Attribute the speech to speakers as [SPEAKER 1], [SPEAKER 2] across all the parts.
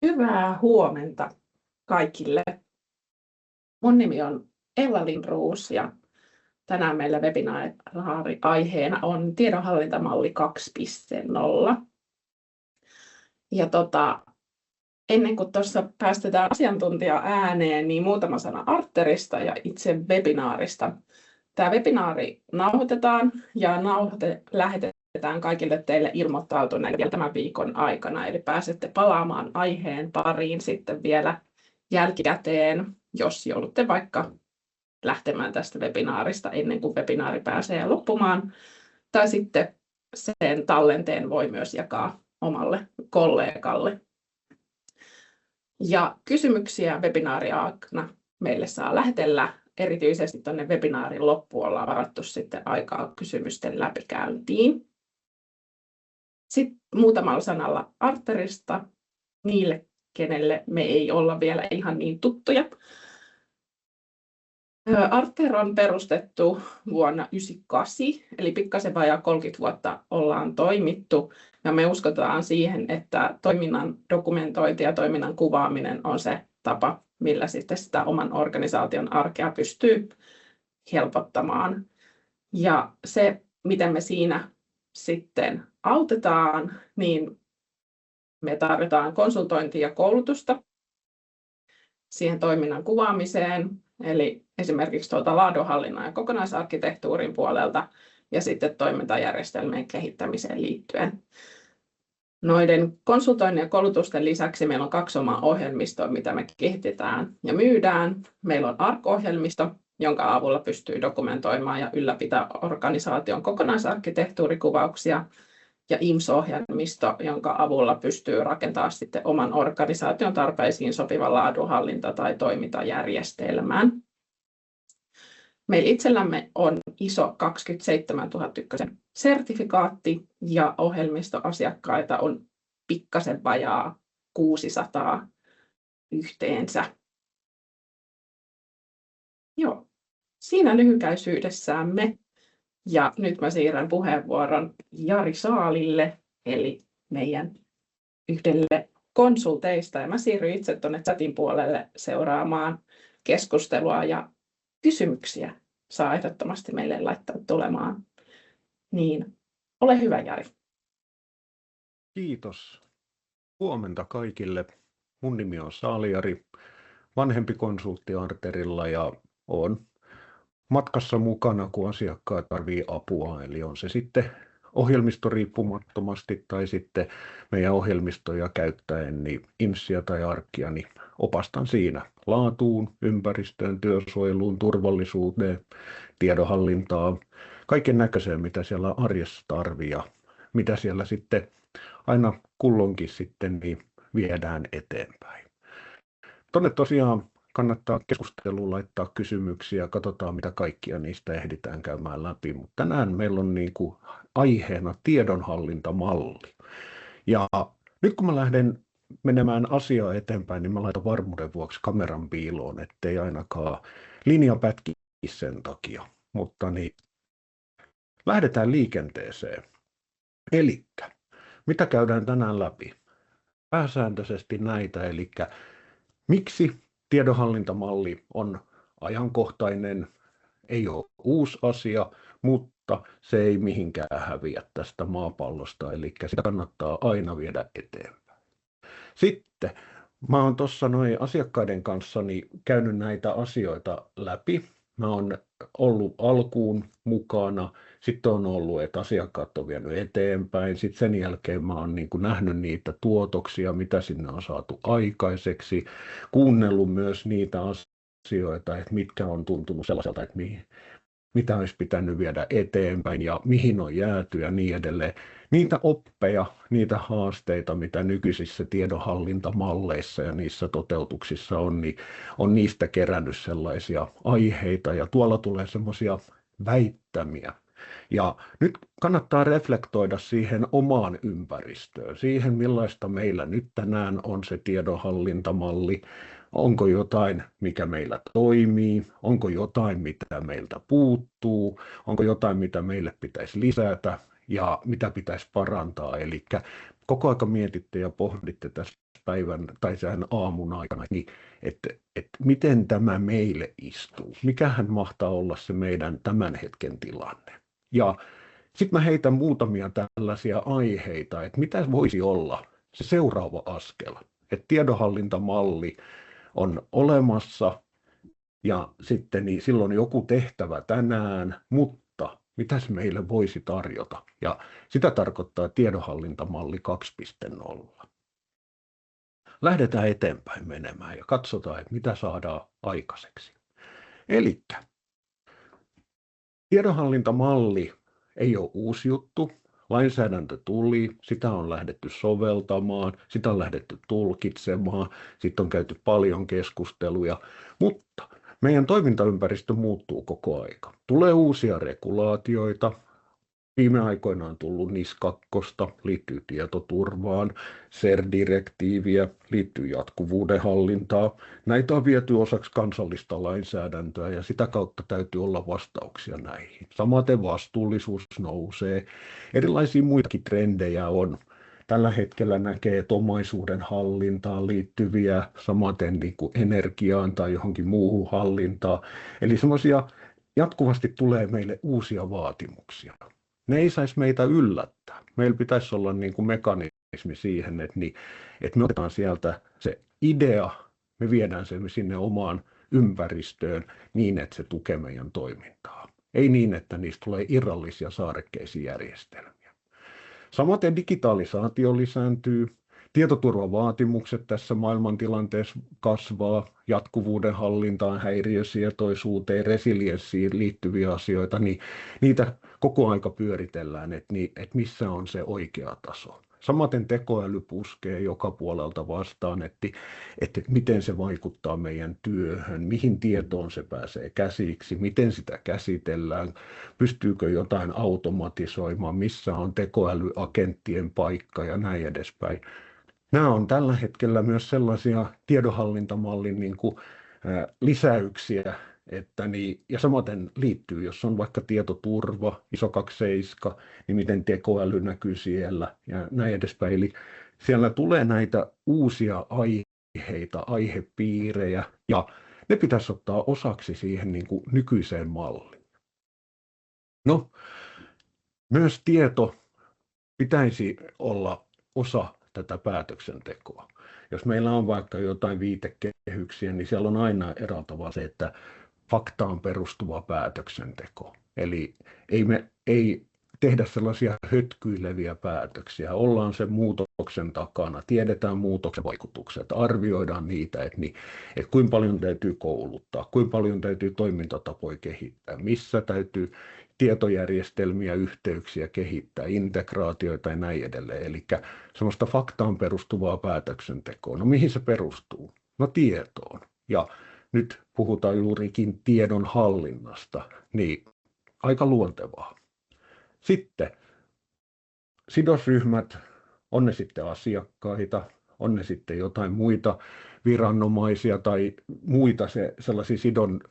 [SPEAKER 1] Hyvää huomenta kaikille. Mun nimi on Ella Lindroos ja tänään meillä webinaari-aiheena on tiedonhallintamalli 2.0. Ja ennen kuin tuossa päästetään asiantuntija ääneen, niin muutama sana Arterista ja itse webinaarista. Tämä webinaari nauhoitetaan ja nauhoite lähetetään kaikille teille ilmoittautuneille vielä tämän viikon aikana. Eli pääsette palaamaan aiheen pariin sitten vielä jälkikäteen, jos joudutte vaikka lähtemään tästä webinaarista ennen kuin webinaari pääsee loppumaan. Tai sitten sen tallenteen voi myös jakaa omalle kollegalle. Ja kysymyksiä webinaaria aikana meille saa lähetellä. Erityisesti tuonne webinaarin loppuun ollaan varattu sitten aikaa kysymysten läpikäyntiin. Sitten muutamalla sanalla Arterista niille, kenelle me ei olla vielä ihan niin tuttuja. Arter on perustettu vuonna 1998, eli pikkasen vajaa 30 vuotta ollaan toimittu. Ja me uskotaan siihen, että toiminnan dokumentointi ja toiminnan kuvaaminen on se tapa, millä sitten sitä oman organisaation arkea pystyy helpottamaan. Ja se, miten me siinä sitten autetaan, niin me tarjotaan konsultointia ja koulutusta siihen toiminnan kuvaamiseen, eli esimerkiksi laadunhallinnan ja kokonaisarkkitehtuurin puolelta ja sitten toimintajärjestelmien kehittämiseen liittyen. Noiden konsultoinnin ja koulutusten lisäksi meillä on 2 omaa ohjelmistoa, mitä me kehitetään ja myydään. Meillä on ARC-ohjelmisto, jonka avulla pystyy dokumentoimaan ja ylläpitämään organisaation kokonaisarkkitehtuurikuvauksia, ja IMS-ohjelmisto, jonka avulla pystyy rakentamaan sitten oman organisaation tarpeisiin sopivan laadunhallinta- tai toimintajärjestelmän. Meillä itsellämme on ISO 27001 sertifikaatti ja ohjelmistoasiakkaita on pikkasen vajaa 600 yhteensä. Joo, siinä lyhykäisyydessämme. Ja nyt mä siirrän puheenvuoron Jari Saalille, eli meidän yhdelle konsulteista. Ja mä siirryn itse tuonne chatin puolelle seuraamaan keskustelua ja kysymyksiä saa ehdottomasti meille laittaa tulemaan. Niin, ole hyvä, Jari.
[SPEAKER 2] Kiitos. Huomenta kaikille. Mun nimi on Saali-Jari, vanhempi konsultti Arterilla ja olen matkassa mukana, kun asiakkaat tarvitsee apua. Eli on se sitten ohjelmistoriippumattomasti tai sitten meidän ohjelmistoja käyttäen, niin IMSiä tai ARCia, niin opastan siinä laatuun, ympäristöön, työsuojeluun, turvallisuuteen, tiedonhallintaan, kaiken näköiseen, mitä siellä arjessa tarvii ja mitä siellä sitten aina kulloinkin sitten niin viedään eteenpäin. Tuonne tosiaan kannattaa keskusteluun laittaa kysymyksiä, katsotaan mitä kaikkia niistä ehditään käymään läpi, mutta tänään meillä on niin kuin aiheena tiedonhallintamalli. Ja nyt kun mä lähden menemään asiaa eteenpäin, niin mä laitan varmuuden vuoksi kameran piiloon, ettei ainakaan linja pätki sen takia, mutta niin lähdetään liikenteeseen. Elikkä, mitä käydään tänään läpi? Pääsääntöisesti näitä, eli miksi tiedonhallintamalli on ajankohtainen, ei ole uusi asia, mutta se ei mihinkään häviä tästä maapallosta, eli sitä kannattaa aina viedä eteenpäin. Sitten mä oon tuossa noin asiakkaiden kanssa käynyt näitä asioita läpi. Mä oon ollut alkuun mukana, sitten on ollut, että asiakkaat on vienyt eteenpäin, sitten sen jälkeen mä oon nähnyt niitä tuotoksia, mitä sinne on saatu aikaiseksi, kuunnellut myös niitä asioita, että mitkä on tuntunut sellaiselta, että mitä olisi pitänyt viedä eteenpäin ja mihin on jääty ja niin edelleen. Niitä oppeja, niitä haasteita, mitä nykyisissä tiedonhallintamalleissa ja niissä toteutuksissa on, niin on niistä kerännyt sellaisia aiheita ja tuolla tulee semmoisia väittämiä. Ja nyt kannattaa reflektoida siihen omaan ympäristöön, siihen millaista meillä nyt tänään on se tiedonhallintamalli. Onko jotain, mikä meillä toimii? Onko jotain, mitä meiltä puuttuu? Onko jotain, mitä meille pitäisi lisätä ja mitä pitäisi parantaa? Eli koko ajan mietitte ja pohditte tässä päivän tai sen aamun aikana, niin että miten tämä meille istuu, mikähän mahtaa olla se meidän tämän hetken tilanne. Ja sitten mä heitän muutamia tällaisia aiheita, että mitä voisi olla se seuraava askel, että tiedonhallintamalli on olemassa ja sitten niin silloin joku tehtävä tänään, mutta mitä se meille voisi tarjota? Ja sitä tarkoittaa tiedonhallintamalli 2.0. Lähdetään eteenpäin menemään ja katsotaan, että mitä saadaan aikaiseksi. Eli tiedonhallintamalli ei ole uusi juttu. Lainsäädäntö tuli, sitä on lähdetty soveltamaan, sitä on lähdetty tulkitsemaan, siitä on käyty paljon keskusteluja, mutta meidän toimintaympäristö muuttuu koko aika. Tulee uusia regulaatioita. Viime aikoina on tullut NIS 2, liittyy tietoturvaan, SER-direktiiviä, liittyy jatkuvuuden hallintaan. Näitä on viety osaksi kansallista lainsäädäntöä ja sitä kautta täytyy olla vastauksia näihin. Samaten vastuullisuus nousee. Erilaisia muitakin trendejä on. Tällä hetkellä näkee, että omaisuuden hallintaan liittyviä, samaten niin kuin energiaan tai johonkin muuhun hallintaan. Eli semmoisia jatkuvasti tulee meille uusia vaatimuksia. Ne ei saisi meitä yllättää. Meillä pitäisi olla niin kuin mekanismi siihen, että me otetaan sieltä se idea, me viedään sen sinne omaan ympäristöön niin, että se tukee meidän toimintaa. Ei niin, että niistä tulee irrallisia saarekkeisia järjestelmiä. Samaten digitalisaatio lisääntyy. Tietoturvavaatimukset tässä maailmantilanteessa kasvaa, jatkuvuuden hallintaan, häiriösietoisuuteen, resilienssiin liittyviä asioita, niin niitä koko aika pyöritellään, että missä on se oikea taso. Samaten tekoäly puskee joka puolelta vastaan, että miten se vaikuttaa meidän työhön, mihin tietoon se pääsee käsiksi, miten sitä käsitellään, pystyykö jotain automatisoimaan, missä on tekoälyagenttien paikka ja näin edespäin. Nämä on tällä hetkellä myös sellaisia tiedonhallintamallin niin kuin, lisäyksiä, ja samaten liittyy, jos on vaikka tietoturva, ISO 27, niin miten tekoäly näkyy siellä ja näin edespäin. Eli siellä tulee näitä uusia aiheita, aihepiirejä, ja ne pitäisi ottaa osaksi siihen niin kuin nykyiseen malliin. No, myös tieto pitäisi olla osa tätä päätöksentekoa. Jos meillä on vaikka jotain viitekehyksiä, niin siellä on aina erotava se, että faktaan perustuva päätöksenteko. Eli ei tehdä sellaisia hötkyileviä päätöksiä. Ollaan sen muutoksen takana, tiedetään muutoksen vaikutukset, arvioidaan niitä, että kuinka paljon täytyy kouluttaa, kuinka paljon täytyy toimintatapoja kehittää, missä täytyy tietojärjestelmiä, yhteyksiä kehittää, integraatioita ja näin edelleen. Eli semmoista faktaan perustuvaa päätöksentekoa. No mihin se perustuu? No tietoon. Ja nyt puhutaan juurikin tiedon hallinnasta, niin aika luontevaa. Sitten sidosryhmät, on ne sitten asiakkaita, on ne sitten jotain muita viranomaisia tai muita sellaisia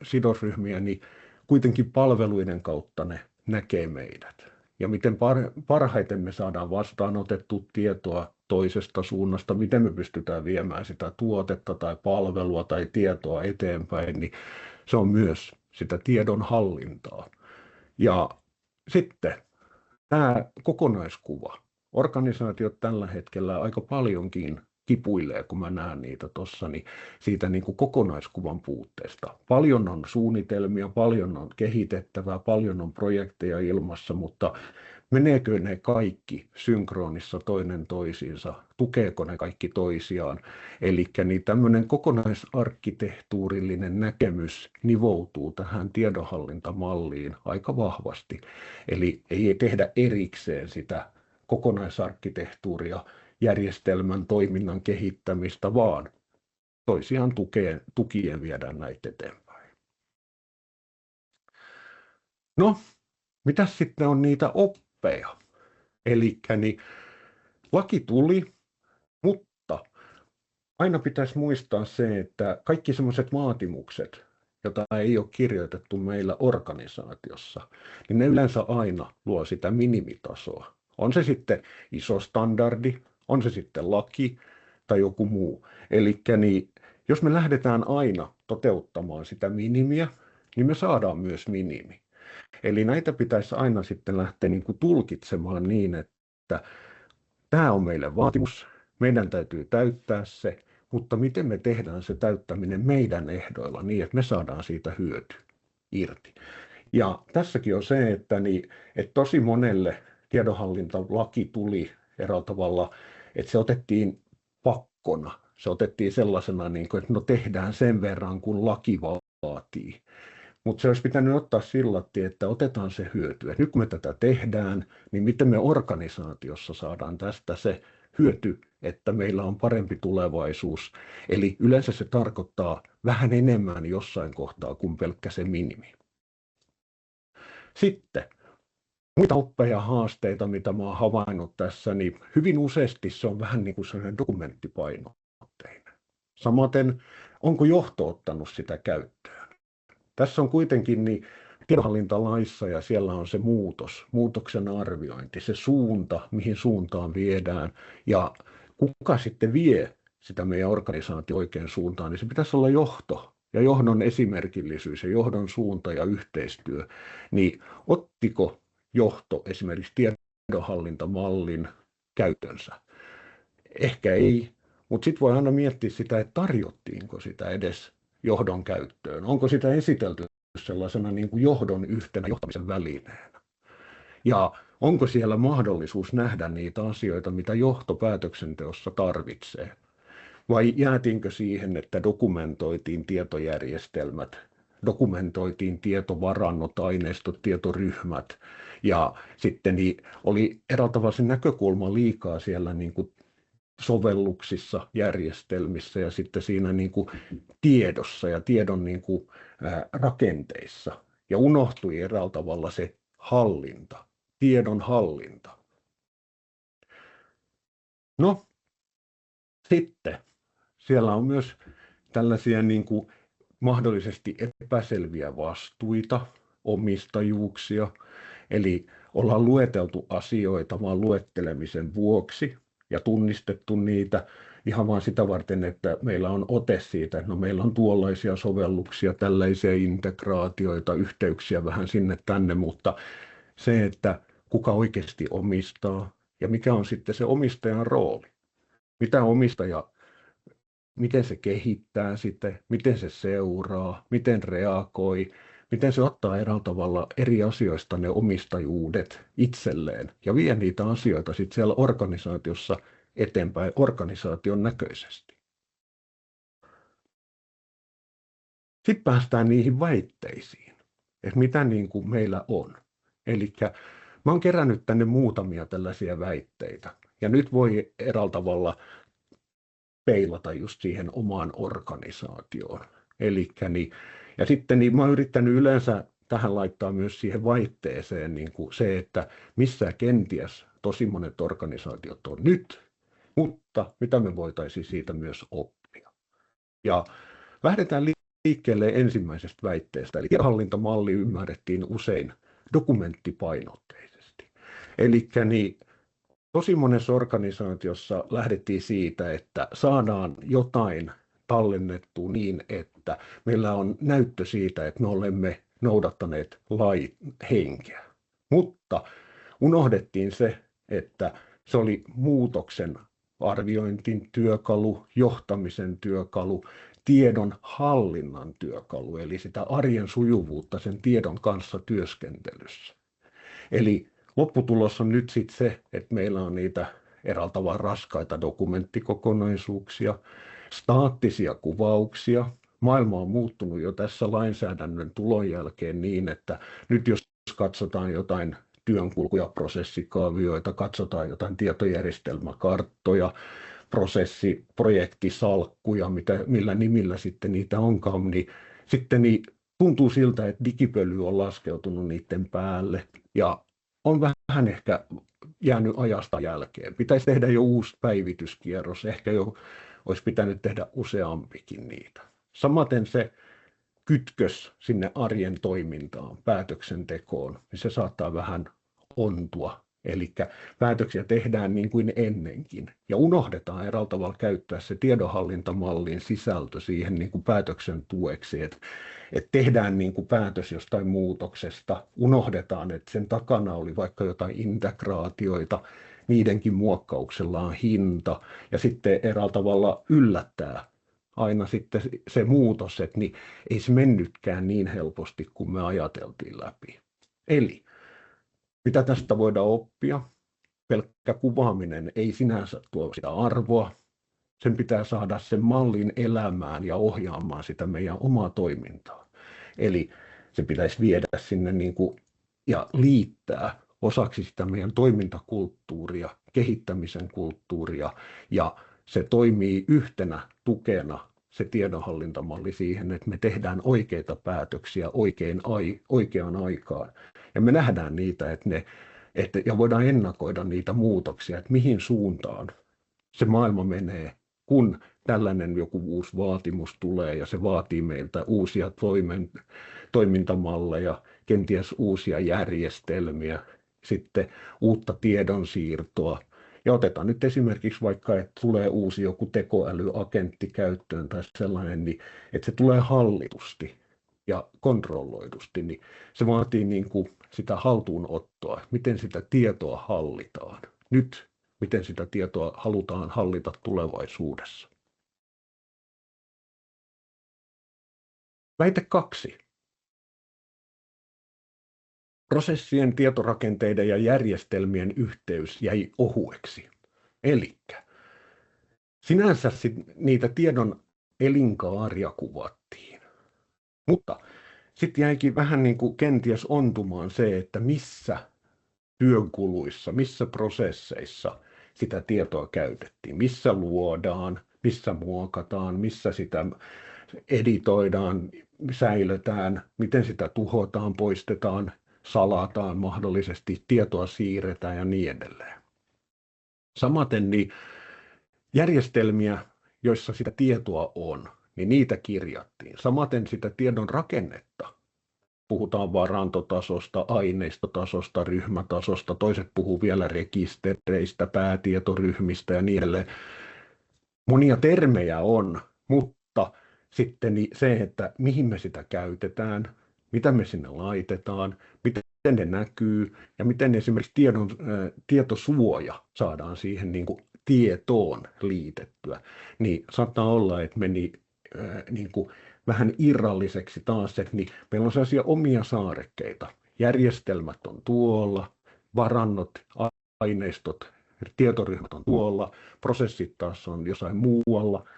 [SPEAKER 2] sidosryhmiä, niin kuitenkin palveluiden kautta ne näkee meidät. Ja miten parhaiten me saadaan vastaanotettua tietoa toisesta suunnasta, miten me pystytään viemään sitä tuotetta tai palvelua tai tietoa eteenpäin, niin se on myös sitä tiedon hallintaa. Ja sitten tämä kokonaiskuva. Organisaatiot tällä hetkellä aika paljonkin kipuilee, kun mä näen niitä tuossa, niin siitä niin kuin kokonaiskuvan puutteesta. Paljon on suunnitelmia, paljon on kehitettävää, paljon on projekteja ilmassa, mutta meneekö ne kaikki synkronissa toinen toisiinsa? Tukeeko ne kaikki toisiaan? Eli niin tämmöinen kokonaisarkkitehtuurillinen näkemys nivoutuu tähän tiedonhallintamalliin aika vahvasti. Eli ei tehdä erikseen sitä kokonaisarkkitehtuuria, järjestelmän toiminnan kehittämistä, vaan toisiaan tukien viedään näitä eteenpäin. No, mitä sitten on niitä oppeja? Eli niin, laki tuli, mutta aina pitäisi muistaa se, että kaikki sellaiset vaatimukset, joita ei ole kirjoitettu meillä organisaatiossa, niin ne yleensä aina luo sitä minimitasoa. On se sitten iso standardi, on se sitten laki tai joku muu. Eli niin, jos me lähdetään aina toteuttamaan sitä minimiä, niin me saadaan myös minimi. Eli näitä pitäisi aina sitten lähteä niin kuin tulkitsemaan niin, että tämä on meille vaatimus, meidän täytyy täyttää se, mutta miten me tehdään se täyttäminen meidän ehdoilla niin, että me saadaan siitä hyöty irti. Ja tässäkin on se, että tosi monelle tiedonhallintalaki tuli eräällä tavalla, että se otettiin pakkona. Se otettiin sellaisena, että no tehdään sen verran, kun laki vaatii. Mutta se olisi pitänyt ottaa sillä, että otetaan se hyöty. Et nyt kun me tätä tehdään, niin miten me organisaatiossa saadaan tästä se hyöty, että meillä on parempi tulevaisuus. Eli yleensä se tarkoittaa vähän enemmän jossain kohtaa kuin pelkkä se minimi. Sitten muita oppeja ja haasteita, mitä mä oon havainnut tässä, niin hyvin useasti se on vähän niin kuin sellainen dokumenttipainotteinen. Samaten, onko johto ottanut sitä käyttöön? Tässä on kuitenkin tiedonhallintalaissa ja siellä on se muutoksen arviointi, se suunta, mihin suuntaan viedään ja kuka sitten vie sitä meidän organisaatio oikein suuntaan, niin se pitäisi olla johto ja johdon esimerkillisyys ja johdon suunta ja yhteistyö. Niin ottiko johto esimerkiksi tiedonhallintamallin käytönsä? Ehkä ei, mutta sitten voi aina miettiä sitä, että tarjottiinko sitä edes johdon käyttöön. Onko sitä esitelty sellaisena niin kuin johdon yhtenä johtamisen välineenä? Ja onko siellä mahdollisuus nähdä niitä asioita, mitä johto päätöksenteossa tarvitsee? Vai jäätiinkö siihen, että dokumentoitiin tietojärjestelmät, dokumentoitiin tietovarannot, aineistot, tietoryhmät ja sitten oli eräällä tavalla se näkökulma liikaa siellä niin kuin sovelluksissa, järjestelmissä ja sitten siinä niin kuin tiedossa ja tiedon niin kuin rakenteissa. Ja unohtui eräällä tavalla se hallinta, tiedon hallinta. No, sitten siellä on myös tällaisia niin kuin mahdollisesti epäselviä vastuita, omistajuuksia, eli ollaan lueteltu asioita vaan luettelemisen vuoksi ja tunnistettu niitä ihan vain sitä varten, että meillä on ote siitä, että no meillä on tuollaisia sovelluksia, tällaisia integraatioita, yhteyksiä vähän sinne tänne, mutta se, että kuka oikeasti omistaa ja mikä on sitten se omistajan rooli, mitä omistaja, miten se kehittää sitten, miten se seuraa, miten reagoi, miten se ottaa eräällä tavalla eri asioista ne omistajuudet itselleen ja vie niitä asioita sitten siellä organisaatiossa eteenpäin organisaation näköisesti. Sitten päästään niihin väitteisiin, että mitä niin kuin meillä on. Eli mä oon kerännyt tänne muutamia tällaisia väitteitä ja nyt voi eräällä tavalla peilata just siihen omaan organisaatioon. Ja sitten mä oon yrittänyt yleensä tähän laittaa myös siihen väitteeseen niin kuin se, että missä kenties tosi monet organisaatiot on nyt, mutta mitä me voitaisiin siitä myös oppia. Ja lähdetään liikkeelle ensimmäisestä väitteestä, eli tiedonhallintamalli ymmärrettiin usein dokumenttipainotteisesti. Eli tosi monessa organisaatiossa lähdettiin siitä, että saadaan jotain tallennettua niin, että meillä on näyttö siitä, että me olemme noudattaneet lain henkeä. Mutta unohdettiin se, että se oli muutoksen arviointin työkalu, johtamisen työkalu, tiedon hallinnan työkalu, eli sitä arjen sujuvuutta sen tiedon kanssa työskentelyssä. Eli lopputulos on nyt sitten se, että meillä on niitä eräällä tavalla raskaita dokumenttikokonaisuuksia, staattisia kuvauksia. Maailma on muuttunut jo tässä lainsäädännön tulon jälkeen niin, että nyt jos katsotaan jotain työnkulkuja, prosessikaavioita, katsotaan jotain tietojärjestelmäkarttoja, projektisalkkuja, millä nimillä sitten niitä onkaan, niin sitten tuntuu siltä, että digipöly on laskeutunut niiden päälle ja on vähän ehkä jäänyt ajasta jälkeen. Pitäisi tehdä jo uusi päivityskierros, ehkä jo olisi pitänyt tehdä useampikin niitä. Samaten se kytkös sinne arjen toimintaan, päätöksentekoon, niin se saattaa vähän ontua Eli päätöksiä tehdään niin kuin ennenkin ja unohdetaan eräällä tavalla käyttää se tiedonhallintamallin sisältö siihen niin kuin päätöksen tueksi, että tehdään niin kuin päätös jostain muutoksesta, unohdetaan, että sen takana oli vaikka jotain integraatioita, niidenkin muokkauksella on hinta ja sitten eräällä tavalla yllättää aina sitten se muutos, että niin ei se mennytkään niin helposti kuin me ajateltiin läpi. Eli mitä tästä voidaan oppia? Pelkkä kuvaaminen ei sinänsä tuo sitä arvoa. Sen pitää saada sen mallin elämään ja ohjaamaan sitä meidän omaa toimintaa. Eli se pitäisi viedä sinne ja liittää osaksi sitä meidän toimintakulttuuria, kehittämisen kulttuuria, ja se toimii yhtenä tukena se tiedonhallintamalli siihen, että me tehdään oikeita päätöksiä oikeaan aikaan. Ja me nähdään niitä, ja voidaan ennakoida niitä muutoksia, että mihin suuntaan se maailma menee, kun tällainen joku uusi vaatimus tulee ja se vaatii meiltä uusia toimintamalleja, kenties uusia järjestelmiä, sitten uutta tiedonsiirtoa. Ja otetaan nyt esimerkiksi vaikka, että tulee uusi joku tekoälyagentti käyttöön tai sellainen, niin että se tulee hallitusti ja kontrolloidusti, niin se vaatii sitä haltuunottoa, miten sitä tietoa hallitaan nyt, miten sitä tietoa halutaan hallita tulevaisuudessa. Väite 2. Prosessien, tietorakenteiden ja järjestelmien yhteys jäi ohueksi. Elikkä sinänsä niitä tiedon elinkaaria kuvattiin, mutta sitten jäikin vähän kenties ontumaan se, että missä työnkuluissa, missä prosesseissa sitä tietoa käytettiin, missä luodaan, missä muokataan, missä sitä editoidaan, säilötään, miten sitä tuhotaan, poistetaan, salataan, mahdollisesti tietoa siirretään ja niin edelleen. Samaten niin järjestelmiä, joissa sitä tietoa on, niin niitä kirjattiin. Samaten sitä tiedon rakennetta. Puhutaan varantotasosta, aineistotasosta, ryhmätasosta, toiset puhuu vielä rekistereistä, päätietoryhmistä ja niin edelleen. Monia termejä on, mutta sitten se, että mihin me sitä käytetään, mitä me sinne laitetaan, miten ne näkyy ja miten esimerkiksi tietosuoja saadaan siihen tietoon liitettyä, niin saattaa olla, että meni vähän irralliseksi taas, että meillä on sellaisia omia saarekkeita. Järjestelmät on tuolla, varannot, aineistot, tietoryhmät on tuolla, prosessit taas on jossain muualla.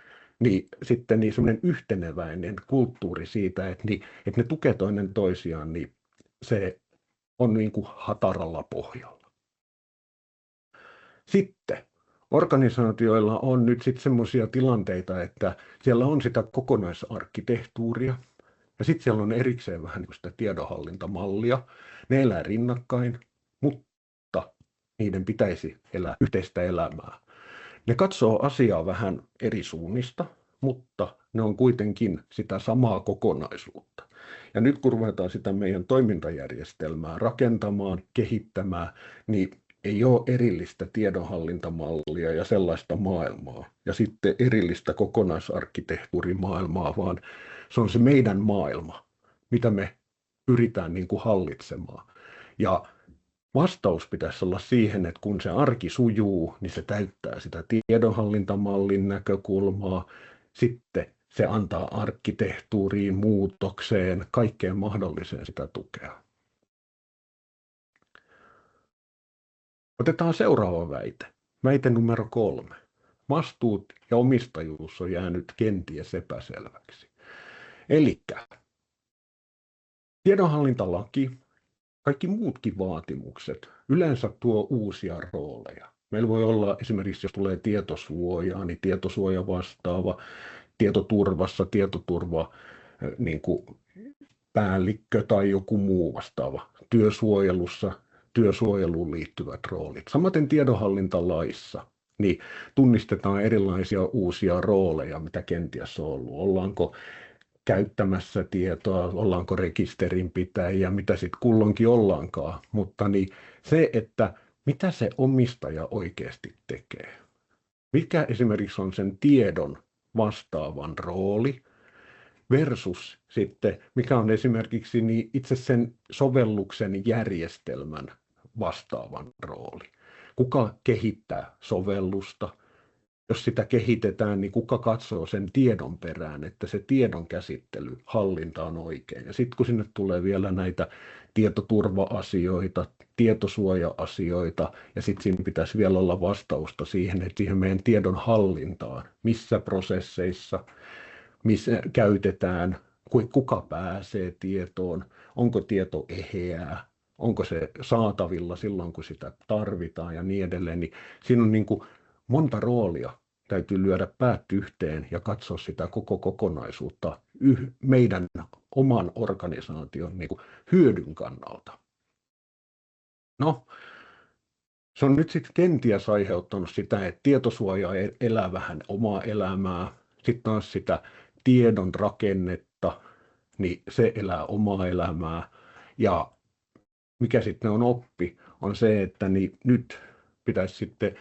[SPEAKER 2] Niin sitten semmoinen yhteneväinen kulttuuri siitä, että ne tukee toinen toisiaan, niin se on hataralla pohjalla. Sitten organisaatioilla on nyt sitten semmoisia tilanteita, että siellä on sitä kokonaisarkkitehtuuria ja sitten siellä on erikseen vähän sitä tiedonhallintamallia. Ne elää rinnakkain, mutta niiden pitäisi elää yhteistä elämää. Ne katsoo asiaa vähän eri suunnista, mutta ne on kuitenkin sitä samaa kokonaisuutta. Ja nyt kun ruvetaan sitä meidän toimintajärjestelmää rakentamaan, kehittämään, niin ei ole erillistä tiedonhallintamallia ja sellaista maailmaa. Ja sitten erillistä kokonaisarkkitehtuurimaailmaa, vaan se on se meidän maailma, mitä me pyritään hallitsemaan. Ja vastaus pitäisi olla siihen, että kun se arki sujuu, niin se täyttää sitä tiedonhallintamallin näkökulmaa. Sitten se antaa arkkitehtuuriin, muutokseen, kaikkeen mahdolliseen sitä tukea. Otetaan seuraava väite. Väite numero 3. Vastuut ja omistajuus on jäänyt kenties epäselväksi. Elikkä tiedonhallintalaki, kaikki muutkin vaatimukset yleensä tuo uusia rooleja. Meillä voi olla esimerkiksi, jos tulee tietosuojaa, niin tietosuoja vastaava, tietoturvassa tietoturva päällikkö tai joku muu vastaava, työsuojelussa työsuojeluun liittyvät roolit. Samaten tiedonhallintalaissa niin tunnistetaan erilaisia uusia rooleja, mitä kenties on ollut. Ollaanko käyttämässä tietoa, ollaanko rekisterinpitäjiä, mitä sitten kulloinkin ollaankaan. Mutta niin se, että mitä se omistaja oikeasti tekee. Mikä esimerkiksi on sen tiedon vastaavan rooli versus sitten, mikä on esimerkiksi niin itse sen sovelluksen järjestelmän vastaavan rooli. Kuka kehittää sovellusta? Jos sitä kehitetään, niin kuka katsoo sen tiedon perään, että se tiedon käsittely, hallinta on oikein. Ja sitten kun sinne tulee vielä näitä tietoturva-asioita, tietosuoja-asioita, ja sitten siinä pitäisi vielä olla vastausta siihen, että siihen meidän tiedon hallintaan, missä prosesseissa, missä käytetään, kuka pääsee tietoon, onko tieto eheää, onko se saatavilla silloin, kun sitä tarvitaan ja niin edelleen. Niin siinä on niin kuin monta roolia. Täytyy lyödä päät yhteen ja katsoa sitä koko kokonaisuutta meidän oman organisaation niin kuin hyödyn kannalta. No, se on nyt sitten kenties aiheuttanut sitä, että tietosuoja elää vähän omaa elämää. Sitten taas sitä tiedon rakennetta, niin se elää omaa elämää. Ja mikä sitten on oppi, on se, että niin nyt pitäisi sitten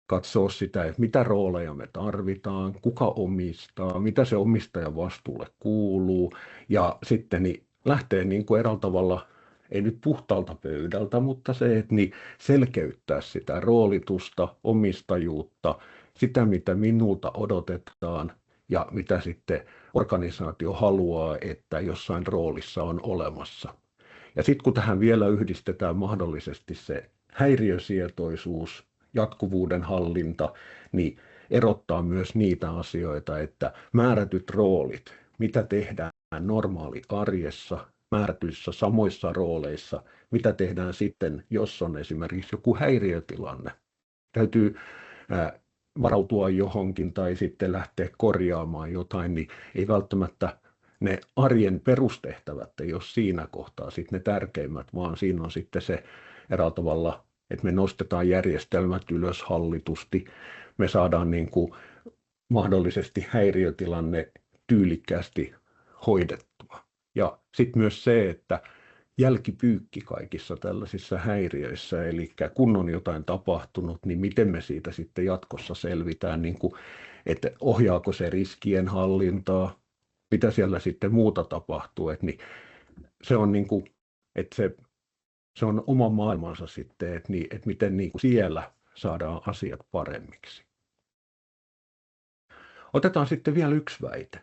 [SPEAKER 2] katsoa sitä, että mitä rooleja me tarvitaan, kuka omistaa, mitä se omistajan vastuulle kuuluu, ja sitten niin lähtee niin kuin eräällä tavalla, ei nyt puhtaalta pöydältä, mutta se, että niin selkeyttää sitä roolitusta, omistajuutta, sitä mitä minulta odotetaan, ja mitä sitten organisaatio haluaa, että jossain roolissa on olemassa. Ja sitten kun tähän vielä yhdistetään mahdollisesti se häiriösietoisuus, jatkuvuuden hallinta, niin erottaa myös niitä asioita, että määrätyt roolit, mitä tehdään normaali arjessa, määrätyissä samoissa rooleissa, mitä tehdään sitten, jos on esimerkiksi joku häiriötilanne. Täytyy varautua johonkin tai sitten lähteä korjaamaan jotain, niin ei välttämättä ne arjen perustehtävät ei ole siinä kohtaa sitten ne tärkeimmät, vaan siinä on sitten se eräällä tavalla, että me nostetaan järjestelmät ylös hallitusti, me saadaan niin kuin mahdollisesti häiriötilanne tyylikkäästi hoidettua. Ja sitten myös se, että jälkipyykki kaikissa tällaisissa häiriöissä, eli kun on jotain tapahtunut, niin miten me siitä sitten jatkossa selvitään, niin kuin, että ohjaako se riskien hallintaa, mitä siellä sitten muuta tapahtuu, että niin se on niin kuin, että se on oma maailmansa sitten, että miten niin kuin siellä saadaan asiat paremmiksi. Otetaan sitten vielä yksi väite.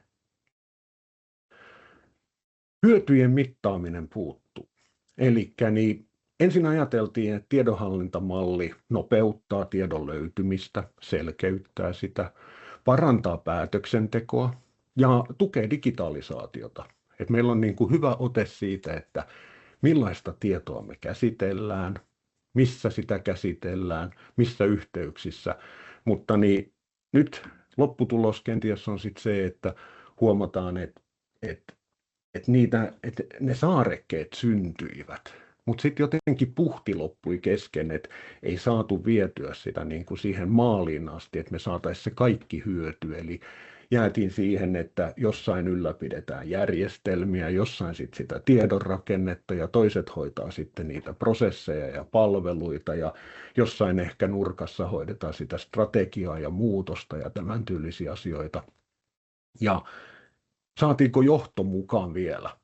[SPEAKER 2] Hyötyjen mittaaminen puuttuu. Eli niin ensin ajateltiin, että tiedonhallintamalli nopeuttaa tiedon löytymistä, selkeyttää sitä, parantaa päätöksentekoa ja tukee digitalisaatiota. Et meillä on niin kuin hyvä ote siitä, että millaista tietoa me käsitellään, missä sitä käsitellään, missä yhteyksissä, mutta niin nyt lopputulos kenties on sitten se, että huomataan, että ne saarekkeet syntyivät, mutta sitten jotenkin puhti loppui kesken, että ei saatu vietyä sitä niin kuin siihen maaliin asti, että me saataisiin se kaikki hyöty, eli jäätiin siihen, että jossain ylläpidetään järjestelmiä, jossain sitten sitä tiedonrakennetta ja toiset hoitaa sitten niitä prosesseja ja palveluita ja jossain ehkä nurkassa hoidetaan sitä strategiaa ja muutosta ja tämän tyylisiä asioita. Ja saatiinko johto mukaan vielä,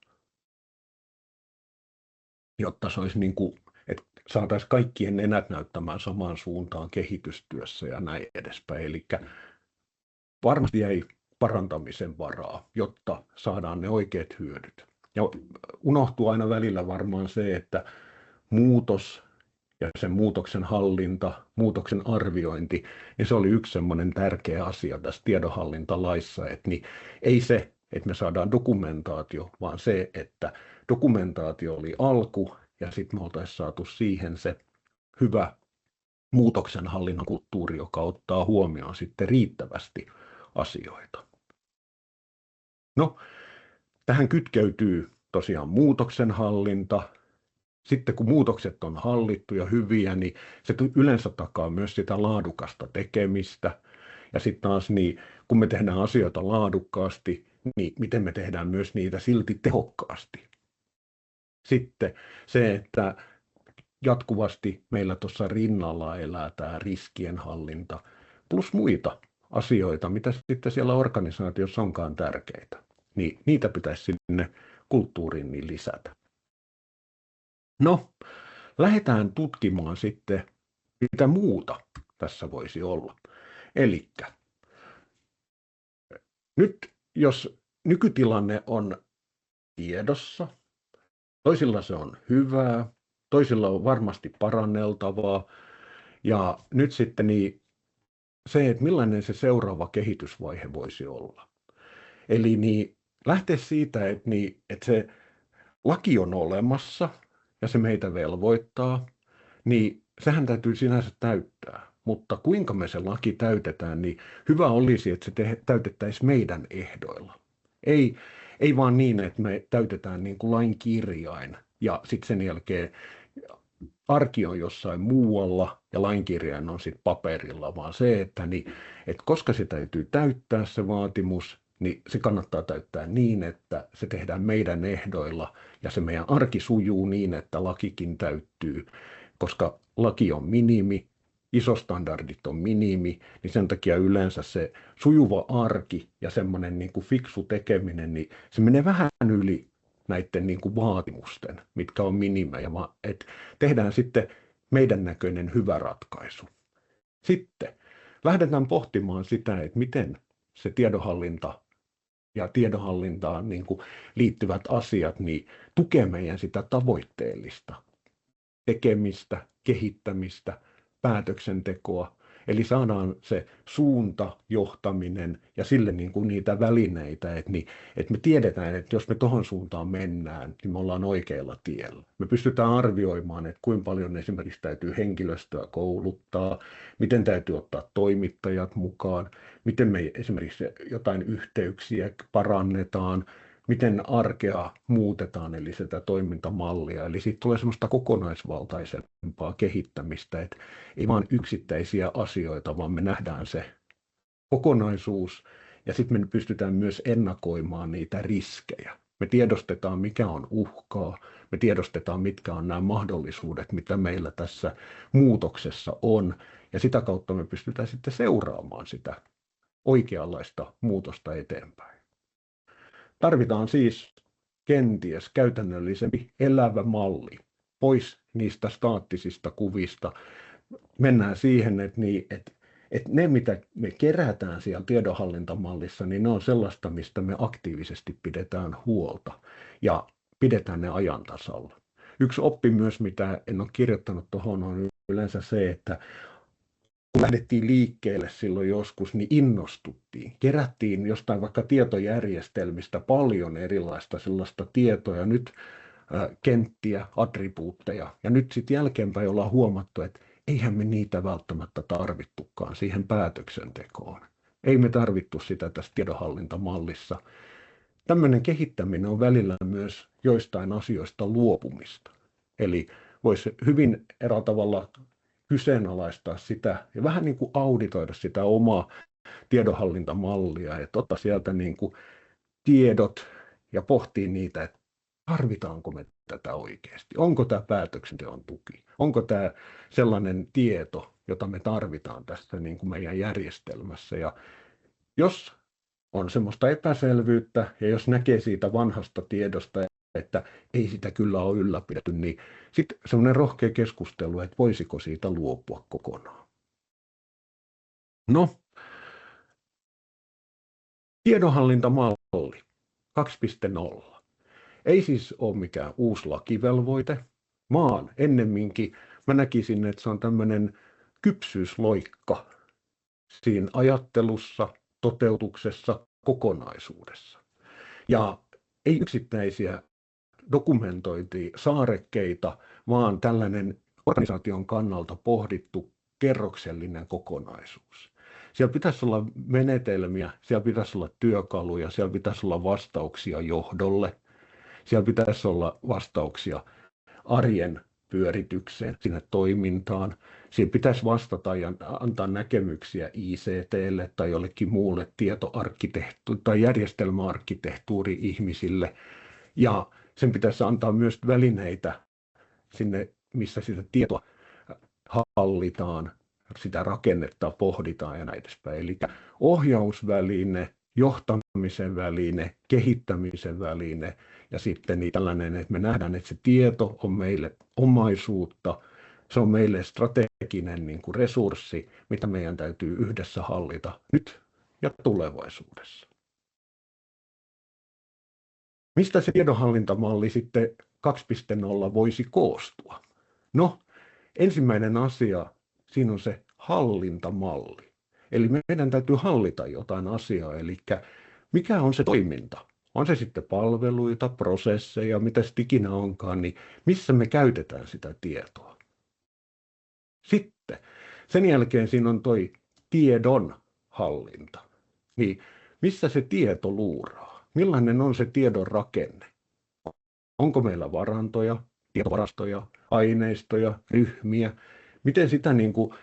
[SPEAKER 2] jotta se olisi niin kuin, että saataisiin kaikkien nenät näyttämään samaan suuntaan kehitystyössä ja näin edespäin. Eli varmasti jäi parantamisen varaa, jotta saadaan ne oikeat hyödyt. Ja unohtuu aina välillä varmaan se, että muutos ja sen muutoksen hallinta, muutoksen arviointi, niin se oli yksi semmoinen tärkeä asia tässä tiedonhallintalaissa, että niin ei se, että me saadaan dokumentaatio, vaan se, että dokumentaatio oli alku ja sitten me oltaisiin saatu siihen se hyvä muutoksen hallinnan kulttuuri, joka ottaa huomioon sitten riittävästi asioita. No, tähän kytkeytyy tosiaan muutoksen hallinta. Sitten kun muutokset on hallittu ja hyviä, niin se yleensä takaa myös sitä laadukasta tekemistä. Ja sitten taas niin, kun me tehdään asioita laadukkaasti, niin miten me tehdään myös niitä silti tehokkaasti. Sitten se, että jatkuvasti meillä tuossa rinnalla elää tämä riskienhallinta, plus muita asioita, mitä sitten siellä organisaatiossa onkaan tärkeitä. Niin niitä pitäisi sinne kulttuuriin niin lisätä. No, lähdetään tutkimaan sitten, mitä muuta tässä voisi olla. Elikkä nyt jos nykytilanne on tiedossa, toisilla se on hyvää, toisilla on varmasti paranneltavaa, ja nyt sitten niin se, että millainen se seuraava kehitysvaihe voisi olla. Eli niin lähteä siitä, että se laki on olemassa ja se meitä velvoittaa, niin sehän täytyy sinänsä täyttää. Mutta kuinka me se laki täytetään, niin hyvä olisi, että se täytettäisiin meidän ehdoilla. Ei vaan niin, että me täytetään niin kuin lain kirjain ja sitten sen jälkeen arki on jossain muualla ja lainkirjain on sitten paperilla, vaan se, että koska se täytyy täyttää se vaatimus, niin se kannattaa täyttää niin, että se tehdään meidän ehdoilla ja se meidän arki sujuu niin, että lakikin täyttyy, koska laki on minimi, isostandardit on minimi, niin sen takia yleensä se sujuva arki ja semmoinen niin kuin fiksu tekeminen, niin se menee vähän yli näiden niin kuin vaatimusten, mitkä on minimejä, että tehdään sitten meidän näköinen hyvä ratkaisu. Sitten lähdetään pohtimaan sitä, että miten se tiedonhallinta ja tiedonhallintaan niin kuin liittyvät asiat niin tukee meidän sitä tavoitteellista tekemistä, kehittämistä, päätöksentekoa. Eli saadaan se suunta, johtaminen ja sille niin kuin niitä välineitä, että me tiedetään, että jos me tuohon suuntaan mennään, niin me ollaan oikealla tiellä. Me pystytään arvioimaan, että kuinka paljon esimerkiksi täytyy henkilöstöä kouluttaa, miten täytyy ottaa toimittajat mukaan, miten me esimerkiksi jotain yhteyksiä parannetaan, miten arkea muutetaan, eli sitä toimintamallia. Eli siitä tulee semmoista kokonaisvaltaisempaa kehittämistä, että ei vain yksittäisiä asioita, vaan me nähdään se kokonaisuus, ja sitten me pystytään myös ennakoimaan niitä riskejä. Me tiedostetaan, mikä on uhkaa, me tiedostetaan, mitkä on nämä mahdollisuudet, mitä meillä tässä muutoksessa on, ja sitä kautta me pystytään sitten seuraamaan sitä oikeanlaista muutosta eteenpäin. Tarvitaan siis kenties käytännöllisempi elävä malli, pois niistä staattisista kuvista. Mennään siihen, että ne, mitä me kerätään siellä tiedonhallintamallissa, niin ne on sellaista, mistä me aktiivisesti pidetään huolta ja pidetään ne ajan tasalla. Yksi oppi myös, mitä en ole kirjoittanut tuohon, on yleensä se, että kun lähdettiin liikkeelle silloin joskus, niin innostuttiin. Kerättiin jostain vaikka tietojärjestelmistä paljon erilaista sellaista tietoa ja nyt kenttiä, attribuutteja. Ja nyt sitten jälkeenpäin ollaan huomattu, että eihän me niitä välttämättä tarvittukaan siihen päätöksentekoon. Ei me tarvittu sitä tässä tiedonhallintamallissa. Tämmöinen kehittäminen on välillä myös joistain asioista luopumista. Eli voisi hyvin eräällä tavalla kyseenalaistaa sitä ja vähän niin kuin auditoida sitä omaa tiedonhallintamallia, että ottaa sieltä niin kuin tiedot ja pohtii niitä, että tarvitaanko me tätä oikeasti, onko tämä päätöksenteon tuki, onko tämä sellainen tieto, jota me tarvitaan tässä niin kuin meidän järjestelmässä, ja jos on semmoista epäselvyyttä ja jos näkee siitä vanhasta tiedosta, että ei sitä kyllä ole ylläpidetty, niin sitten semmoinen rohkea keskustelu, että voisiko siitä luopua kokonaan. No, tiedonhallintamalli 2.0. Ei siis ole mikään uusi lakivelvoite, vaan ennemminkin mä näkisin, että se on tämmöinen kypsyysloikka siinä ajattelussa, toteutuksessa, kokonaisuudessa. Ja ei yksittäisiä dokumentointisaarekkeita, vaan tällainen organisaation kannalta pohdittu kerroksellinen kokonaisuus. Siellä pitäisi olla menetelmiä, siellä pitäisi olla työkaluja, siellä pitäisi olla vastauksia johdolle, siellä pitäisi olla vastauksia arjen pyöritykseen, sinne toimintaan. Siinä pitäisi vastata ja antaa näkemyksiä ICT:lle tai jollekin muulle tai järjestelmäarkkitehtuuri-ihmisille. Ja sen pitäisi antaa myös välineitä sinne missä sitä tietoa hallitaan, sitä rakennetta pohditaan ja näin edespäin. Eli ohjausväline, johtamisen väline, kehittämisen väline ja sitten niin tällainen, että me nähdään, että se tieto on meille omaisuutta, se on meille strateginen niin kuin resurssi, mitä meidän täytyy yhdessä hallita nyt ja tulevaisuudessa. Mistä se tiedonhallintamalli sitten 2.0 voisi koostua? No, ensimmäinen asia, siinä on se hallintamalli. Eli meidän täytyy hallita jotain asiaa, eli mikä on se toiminta? On se sitten palveluita, prosesseja, mitä se ikinä onkaan, niin missä me käytetään sitä tietoa? Sitten, sen jälkeen siinä on toi tiedon hallinta. Niin, missä se tieto luuraa? Millainen on se tiedon rakenne? Onko meillä varantoja, tietovarastoja, aineistoja, ryhmiä? Miten sitä niin kuin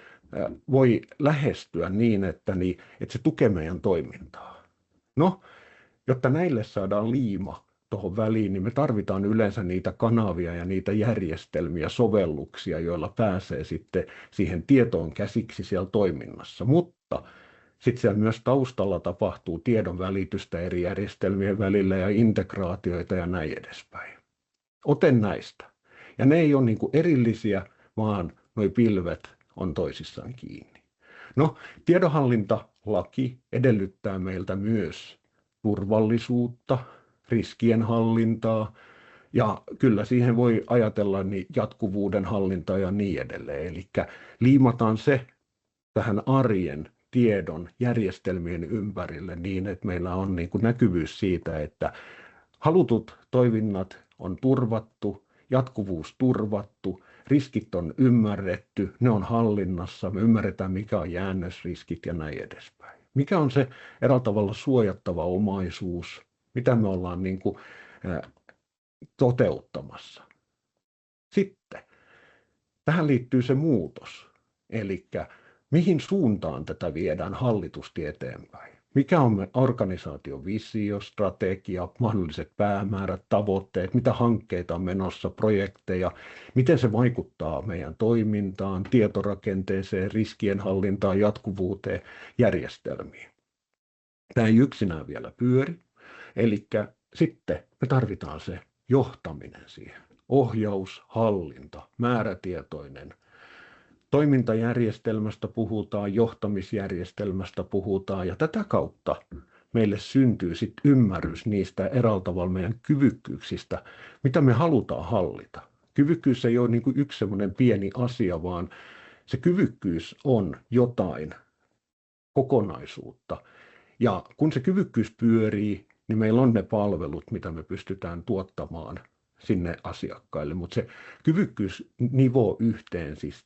[SPEAKER 2] voi lähestyä niin, että se tukee meidän toimintaa? No, jotta näille saadaan liima tuohon väliin, niin me tarvitaan yleensä niitä kanavia ja niitä järjestelmiä, sovelluksia, joilla pääsee sitten siihen tietoon käsiksi siellä toiminnassa. Mutta sitten siellä myös taustalla tapahtuu tiedon välitystä eri järjestelmien välillä ja integraatioita ja näin edespäin. Ote näistä. Ja ne ei ole niin kuin erillisiä, vaan nuo pilvet on toisissaan kiinni. No, tiedonhallintalaki edellyttää meiltä myös turvallisuutta, riskien hallintaa ja kyllä siihen voi ajatella niin jatkuvuuden hallintaa ja niin edelleen. Eli liimataan se tähän arjen tiedon järjestelmien ympärille niin, että meillä on niin kuin näkyvyys siitä, että halutut toiminnat on turvattu, jatkuvuus turvattu, riskit on ymmärretty, ne on hallinnassa, me ymmärretään mikä on jäännösriskit ja näin edespäin. Mikä on se eräällä tavalla suojattava omaisuus, mitä me ollaan niin kuin, toteuttamassa. Sitten tähän liittyy se muutos, eli mihin suuntaan tätä viedään hallitusti eteenpäin. Mikä on organisaation visio, strategia, mahdolliset päämäärät, tavoitteet, mitä hankkeita on menossa, projekteja, miten se vaikuttaa meidän toimintaan, tietorakenteeseen, riskien hallintaan, jatkuvuuteen, järjestelmiin. Tämä ei yksinään vielä pyöri, eli sitten me tarvitaan se johtaminen siihen. Ohjaus, hallinta, määrätietoinen. Toimintajärjestelmästä puhutaan, johtamisjärjestelmästä puhutaan ja tätä kautta meille syntyy sitten ymmärrys niistä eräällä tavalla meidän kyvykkyyksistä, mitä me halutaan hallita. Kyvykkyys ei ole niin kuin yksi semmoinen pieni asia, vaan se kyvykkyys on jotain kokonaisuutta. Ja kun se kyvykkyys pyörii, niin meillä on ne palvelut, mitä me pystytään tuottamaan sinne asiakkaille, mutta se kyvykkyys nivoo yhteen siis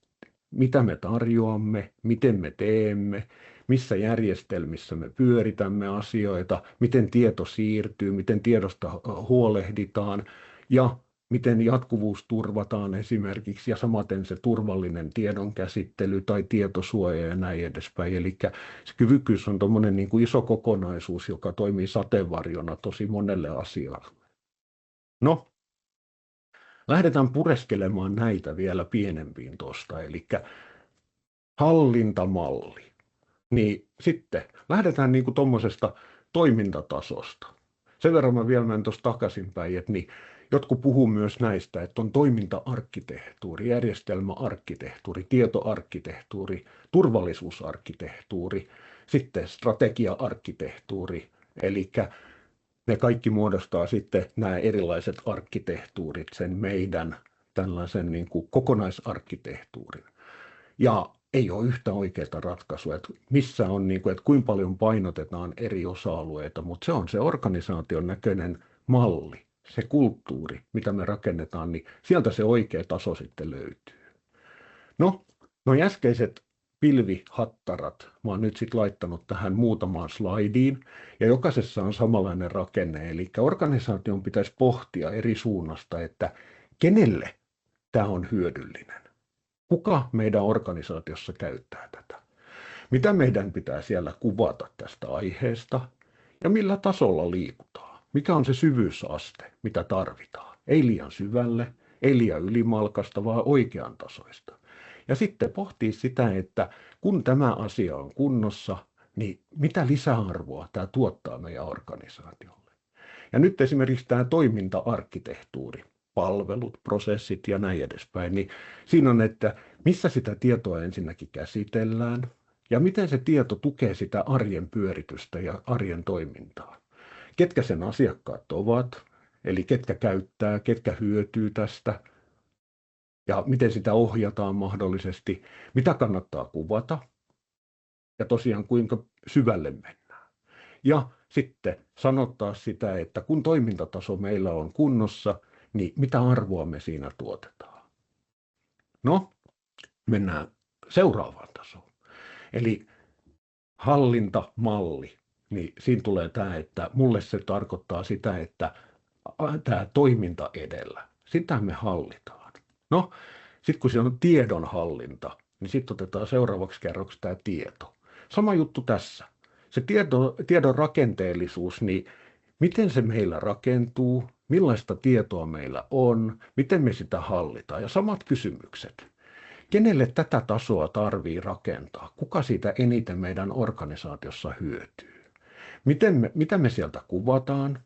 [SPEAKER 2] mitä me tarjoamme, miten me teemme, missä järjestelmissä me pyöritämme asioita, miten tieto siirtyy, miten tiedosta huolehditaan ja miten jatkuvuus turvataan esimerkiksi ja samaten se turvallinen tiedon käsittely tai tietosuoja ja näin edespäin. Eli se kyvykkyys on tuommoinen niin kuin iso kokonaisuus, joka toimii sateenvarjona tosi monelle asialle. No, lähdetään pureskelemaan näitä vielä pienempiin tuosta, eli hallintamalli. Niin sitten lähdetään niin kuin tuommoisesta toimintatasosta. Sen verran mä vielä menen tuosta takaisinpäin, että niin, jotkut puhuu myös näistä, että on toiminta-arkkitehtuuri, järjestelmäarkkitehtuuri, tietoarkkitehtuuri, turvallisuusarkkitehtuuri, sitten strategia-arkkitehtuuri, eli ne kaikki muodostaa sitten nämä erilaiset arkkitehtuurit, sen meidän tällaisen niin kuin kokonaisarkkitehtuurin. Ja ei ole yhtä oikeaa ratkaisua, että missä on, niin kuin, että kuinka paljon painotetaan eri osa-alueita, mutta se on se organisaation näköinen malli, se kulttuuri, mitä me rakennetaan, niin sieltä se oikea taso sitten löytyy. No äskeiset pilvihattarat mä oon nyt sitten laittanut tähän muutamaan slaidiin, ja jokaisessa on samanlainen rakenne, eli organisaation pitäisi pohtia eri suunnasta, että kenelle tämä on hyödyllinen. Kuka meidän organisaatiossa käyttää tätä? Mitä meidän pitää siellä kuvata tästä aiheesta ja millä tasolla liikutaan? Mikä on se syvyysaste, mitä tarvitaan? Ei liian syvälle, ei liian ylimalkasta, vaan oikean tasoista. Ja sitten pohtii sitä, että kun tämä asia on kunnossa, niin mitä lisäarvoa tämä tuottaa meidän organisaatiolle. Ja nyt esimerkiksi tämä toiminta-arkkitehtuuri, palvelut, prosessit ja näin edespäin, niin siinä on, että missä sitä tietoa ensinnäkin käsitellään ja miten se tieto tukee sitä arjen pyöritystä ja arjen toimintaa. Ketkä sen asiakkaat ovat, eli ketkä käyttää, ketkä hyötyy tästä ja miten sitä ohjataan mahdollisesti, mitä kannattaa kuvata ja tosiaan kuinka syvälle mennään. Ja sitten sanottaa sitä, että kun toimintataso meillä on kunnossa, niin mitä arvoa me siinä tuotetaan. No, mennään seuraavaan tasoon. Eli hallintamalli, niin siinä tulee tämä, että mulle se tarkoittaa sitä, että tämä toiminta edellä, sitä me hallitaan. No, sitten kun siellä on tiedonhallinta, niin sitten otetaan seuraavaksi kerroksi tämä tieto. Sama juttu tässä. Se tiedon rakenteellisuus, niin miten se meillä rakentuu, millaista tietoa meillä on, miten me sitä hallitaan ja samat kysymykset. Kenelle tätä tasoa tarvii rakentaa? Kuka siitä eniten meidän organisaatiossa hyötyy? Mitä me sieltä kuvataan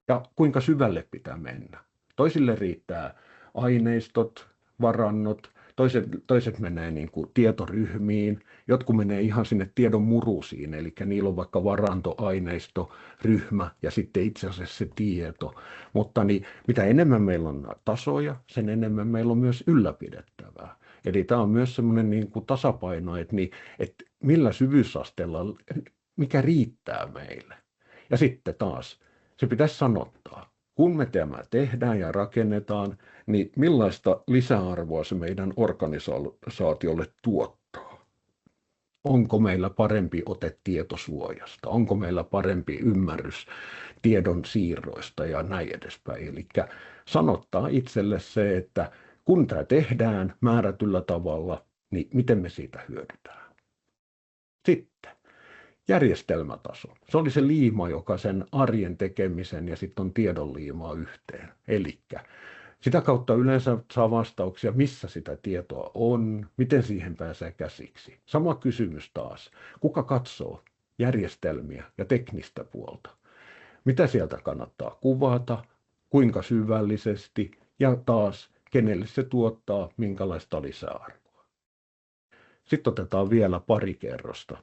[SPEAKER 2] ja kuinka syvälle pitää mennä? Toisille riittää aineistot, varannot, toiset menee niin kuin tietoryhmiin, jotkut menee ihan sinne tiedon murusiin, eli niillä on vaikka varanto, aineisto, ryhmä ja sitten itse asiassa se tieto. Mutta niin, mitä enemmän meillä on tasoja, sen enemmän meillä on myös ylläpidettävää. Eli tämä on myös semmoinen niin kuin tasapaino, että millä syvyysasteella, mikä riittää meille. Ja sitten taas, se pitäisi sanottaa. Kun me tämä tehdään ja rakennetaan, niin millaista lisäarvoa se meidän organisaatiolle tuottaa? Onko meillä parempi ote tietosuojasta? Onko meillä parempi ymmärrys tiedon siirroista ja näin edespäin? Eli sanottaa itselle se, että kun tämä tehdään määrätyllä tavalla, niin miten me siitä hyödytään? Sitten järjestelmätaso. Se oli se liima, joka sen arjen tekemisen ja sitten on tiedon liimaa yhteen. Eli sitä kautta yleensä saa vastauksia, missä sitä tietoa on, miten siihen pääsee käsiksi. Sama kysymys taas. Kuka katsoo järjestelmiä ja teknistä puolta? Mitä sieltä kannattaa kuvata, kuinka syvällisesti ja taas kenelle se tuottaa, minkälaista lisäarvoa. Sitten otetaan vielä pari kerrosta.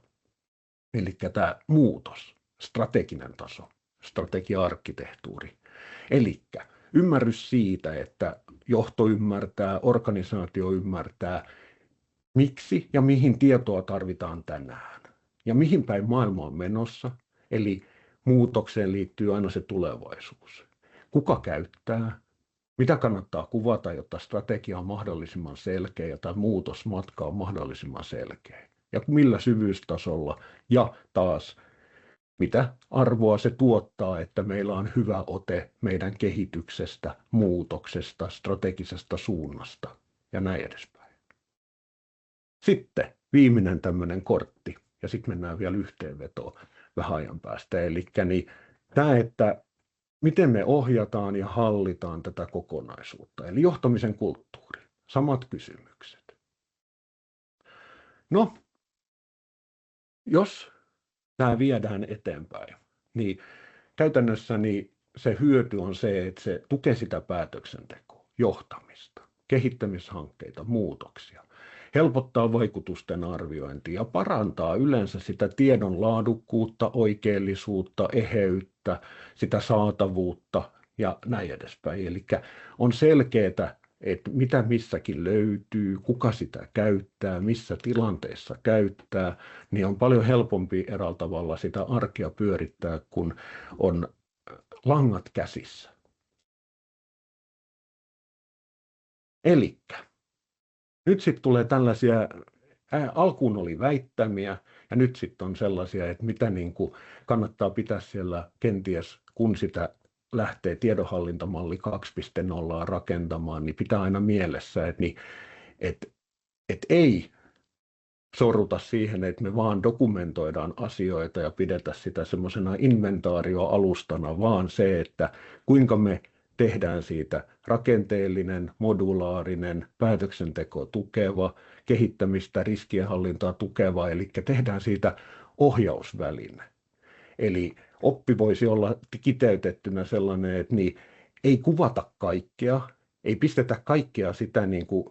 [SPEAKER 2] Eli tämä muutos, strateginen taso, strategia-arkkitehtuuri. Eli ymmärrys siitä, että johto ymmärtää, organisaatio ymmärtää, miksi ja mihin tietoa tarvitaan tänään. Ja mihin päin maailma on menossa, eli muutokseen liittyy aina se tulevaisuus. Kuka käyttää, mitä kannattaa kuvata, jotta strategia on mahdollisimman selkeä ja tämä muutosmatka on mahdollisimman selkeä. Ja millä syvyystasolla ja taas mitä arvoa se tuottaa, että meillä on hyvä ote meidän kehityksestä, muutoksesta, strategisesta suunnasta ja näin edespäin. Sitten viimeinen tämmöinen kortti ja sitten mennään vielä yhteenvetoon vähän ajan päästä. Eli niin, tämä, että miten me ohjataan ja hallitaan tätä kokonaisuutta, eli johtamisen kulttuuri, samat kysymykset. No, jos tämä viedään eteenpäin, niin käytännössä niin se hyöty on se, että se tukee sitä päätöksentekoa, johtamista, kehittämishankkeita, muutoksia, helpottaa vaikutusten arviointia ja parantaa yleensä sitä tiedon laadukkuutta, oikeellisuutta, eheyttä, sitä saatavuutta ja näin edespäin. Eli on selkeää, että mitä missäkin löytyy, kuka sitä käyttää, missä tilanteessa käyttää, niin on paljon helpompi eräällä tavalla sitä arkea pyörittää, kun on langat käsissä. Elikkä nyt sitten tulee tällaisia, alkuun oli väittämiä ja nyt sitten on sellaisia, että mitä niin kuin kannattaa pitää siellä kenties, kun sitä lähtee tiedonhallintamalli 2.0 rakentamaan, niin pitää aina mielessä, että ei sorruta siihen, että me vaan dokumentoidaan asioita ja pidetä sitä semmoisena inventaarioalustana, vaan se, että kuinka me tehdään siitä rakenteellinen, modulaarinen, päätöksenteko tukeva, kehittämistä, riskienhallintaa tukeva, eli tehdään siitä ohjausväline. Eli oppi voisi olla kiteytettynä sellainen, että niin, ei kuvata kaikkea, ei pistetä kaikkea sitä niin kuin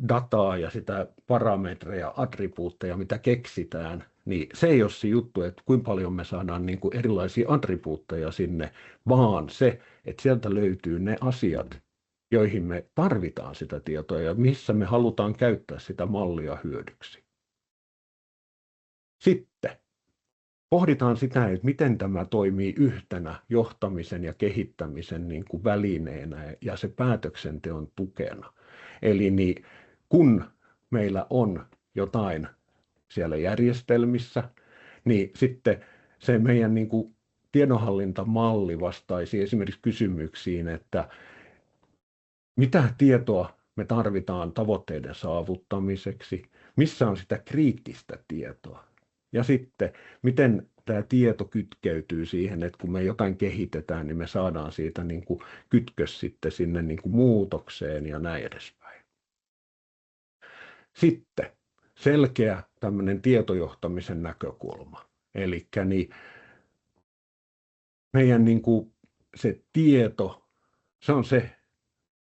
[SPEAKER 2] dataa ja sitä parametreja, attribuutteja, mitä keksitään, niin se ei ole se juttu, että kuinka paljon me saadaan niin kuin erilaisia attribuutteja sinne, vaan se, että sieltä löytyy ne asiat, joihin me tarvitaan sitä tietoa ja missä me halutaan käyttää sitä mallia hyödyksi. Sitten pohditaan sitä, että miten tämä toimii yhtenä johtamisen ja kehittämisen niin kuin välineenä ja se päätöksenteon tukena. Eli niin, kun meillä on jotain siellä järjestelmissä, niin sitten se meidän niin kuin tiedonhallintamalli vastaisi esimerkiksi kysymyksiin, että mitä tietoa me tarvitaan tavoitteiden saavuttamiseksi, missä on sitä kriittistä tietoa. Ja sitten, miten tämä tieto kytkeytyy siihen, että kun me jotain kehitetään, niin me saadaan siitä niin kuin kytkös sitten sinne niin kuin muutokseen ja näin edespäin. Sitten selkeä tämmöinen tietojohtamisen näkökulma. Eli niin meidän niin kuin se tieto, se on se,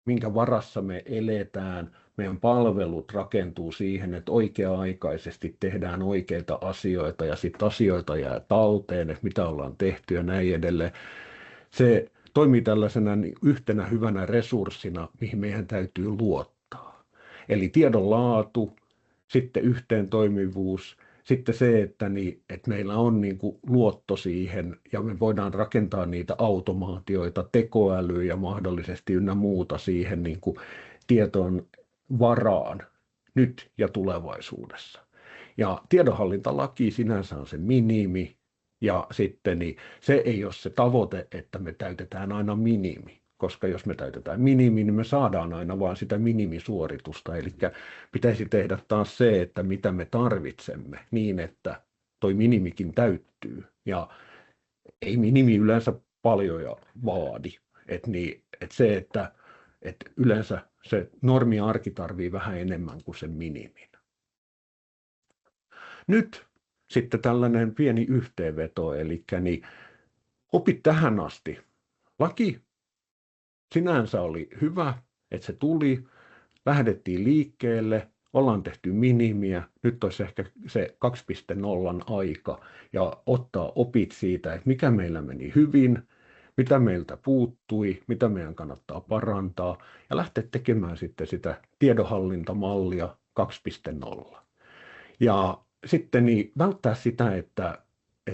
[SPEAKER 2] minkä varassa me eletään. Meidän palvelut rakentuu siihen, että oikea-aikaisesti tehdään oikeita asioita ja sitten asioita jää talteen, että mitä ollaan tehty ja näin edelleen. Se toimii tällaisena yhtenä hyvänä resurssina, mihin meidän täytyy luottaa. Eli tiedon laatu, sitten yhteentoimivuus, sitten se, että meillä on niin kuin luotto siihen ja me voidaan rakentaa niitä automaatioita, tekoälyä ja mahdollisesti ynnä muuta siihen niin kuin tietoon varaan nyt ja tulevaisuudessa. Ja tiedonhallintalaki sinänsä on se minimi ja sitten se ei ole se tavoite, että me täytetään aina minimi. Koska jos me täytetään minimi, niin me saadaan aina vain sitä minimisuoritusta. Eli pitäisi tehdä taas se, että mitä me tarvitsemme niin, että toi minimikin täyttyy. Ja ei minimi yleensä paljoja vaadi. Että se, että yleensä se normi-arki tarvii vähän enemmän kuin sen minimin. Nyt sitten tällainen pieni yhteenveto. Eli opit tähän asti. Laki sinänsä oli hyvä, että se tuli, lähdettiin liikkeelle, ollaan tehty minimiä, nyt olisi ehkä se 2.0 aika ja ottaa opit siitä, että mikä meillä meni hyvin, mitä meiltä puuttui, mitä meidän kannattaa parantaa ja lähteä tekemään sitten sitä tiedonhallintamallia 2.0. Ja sitten välttää sitä, että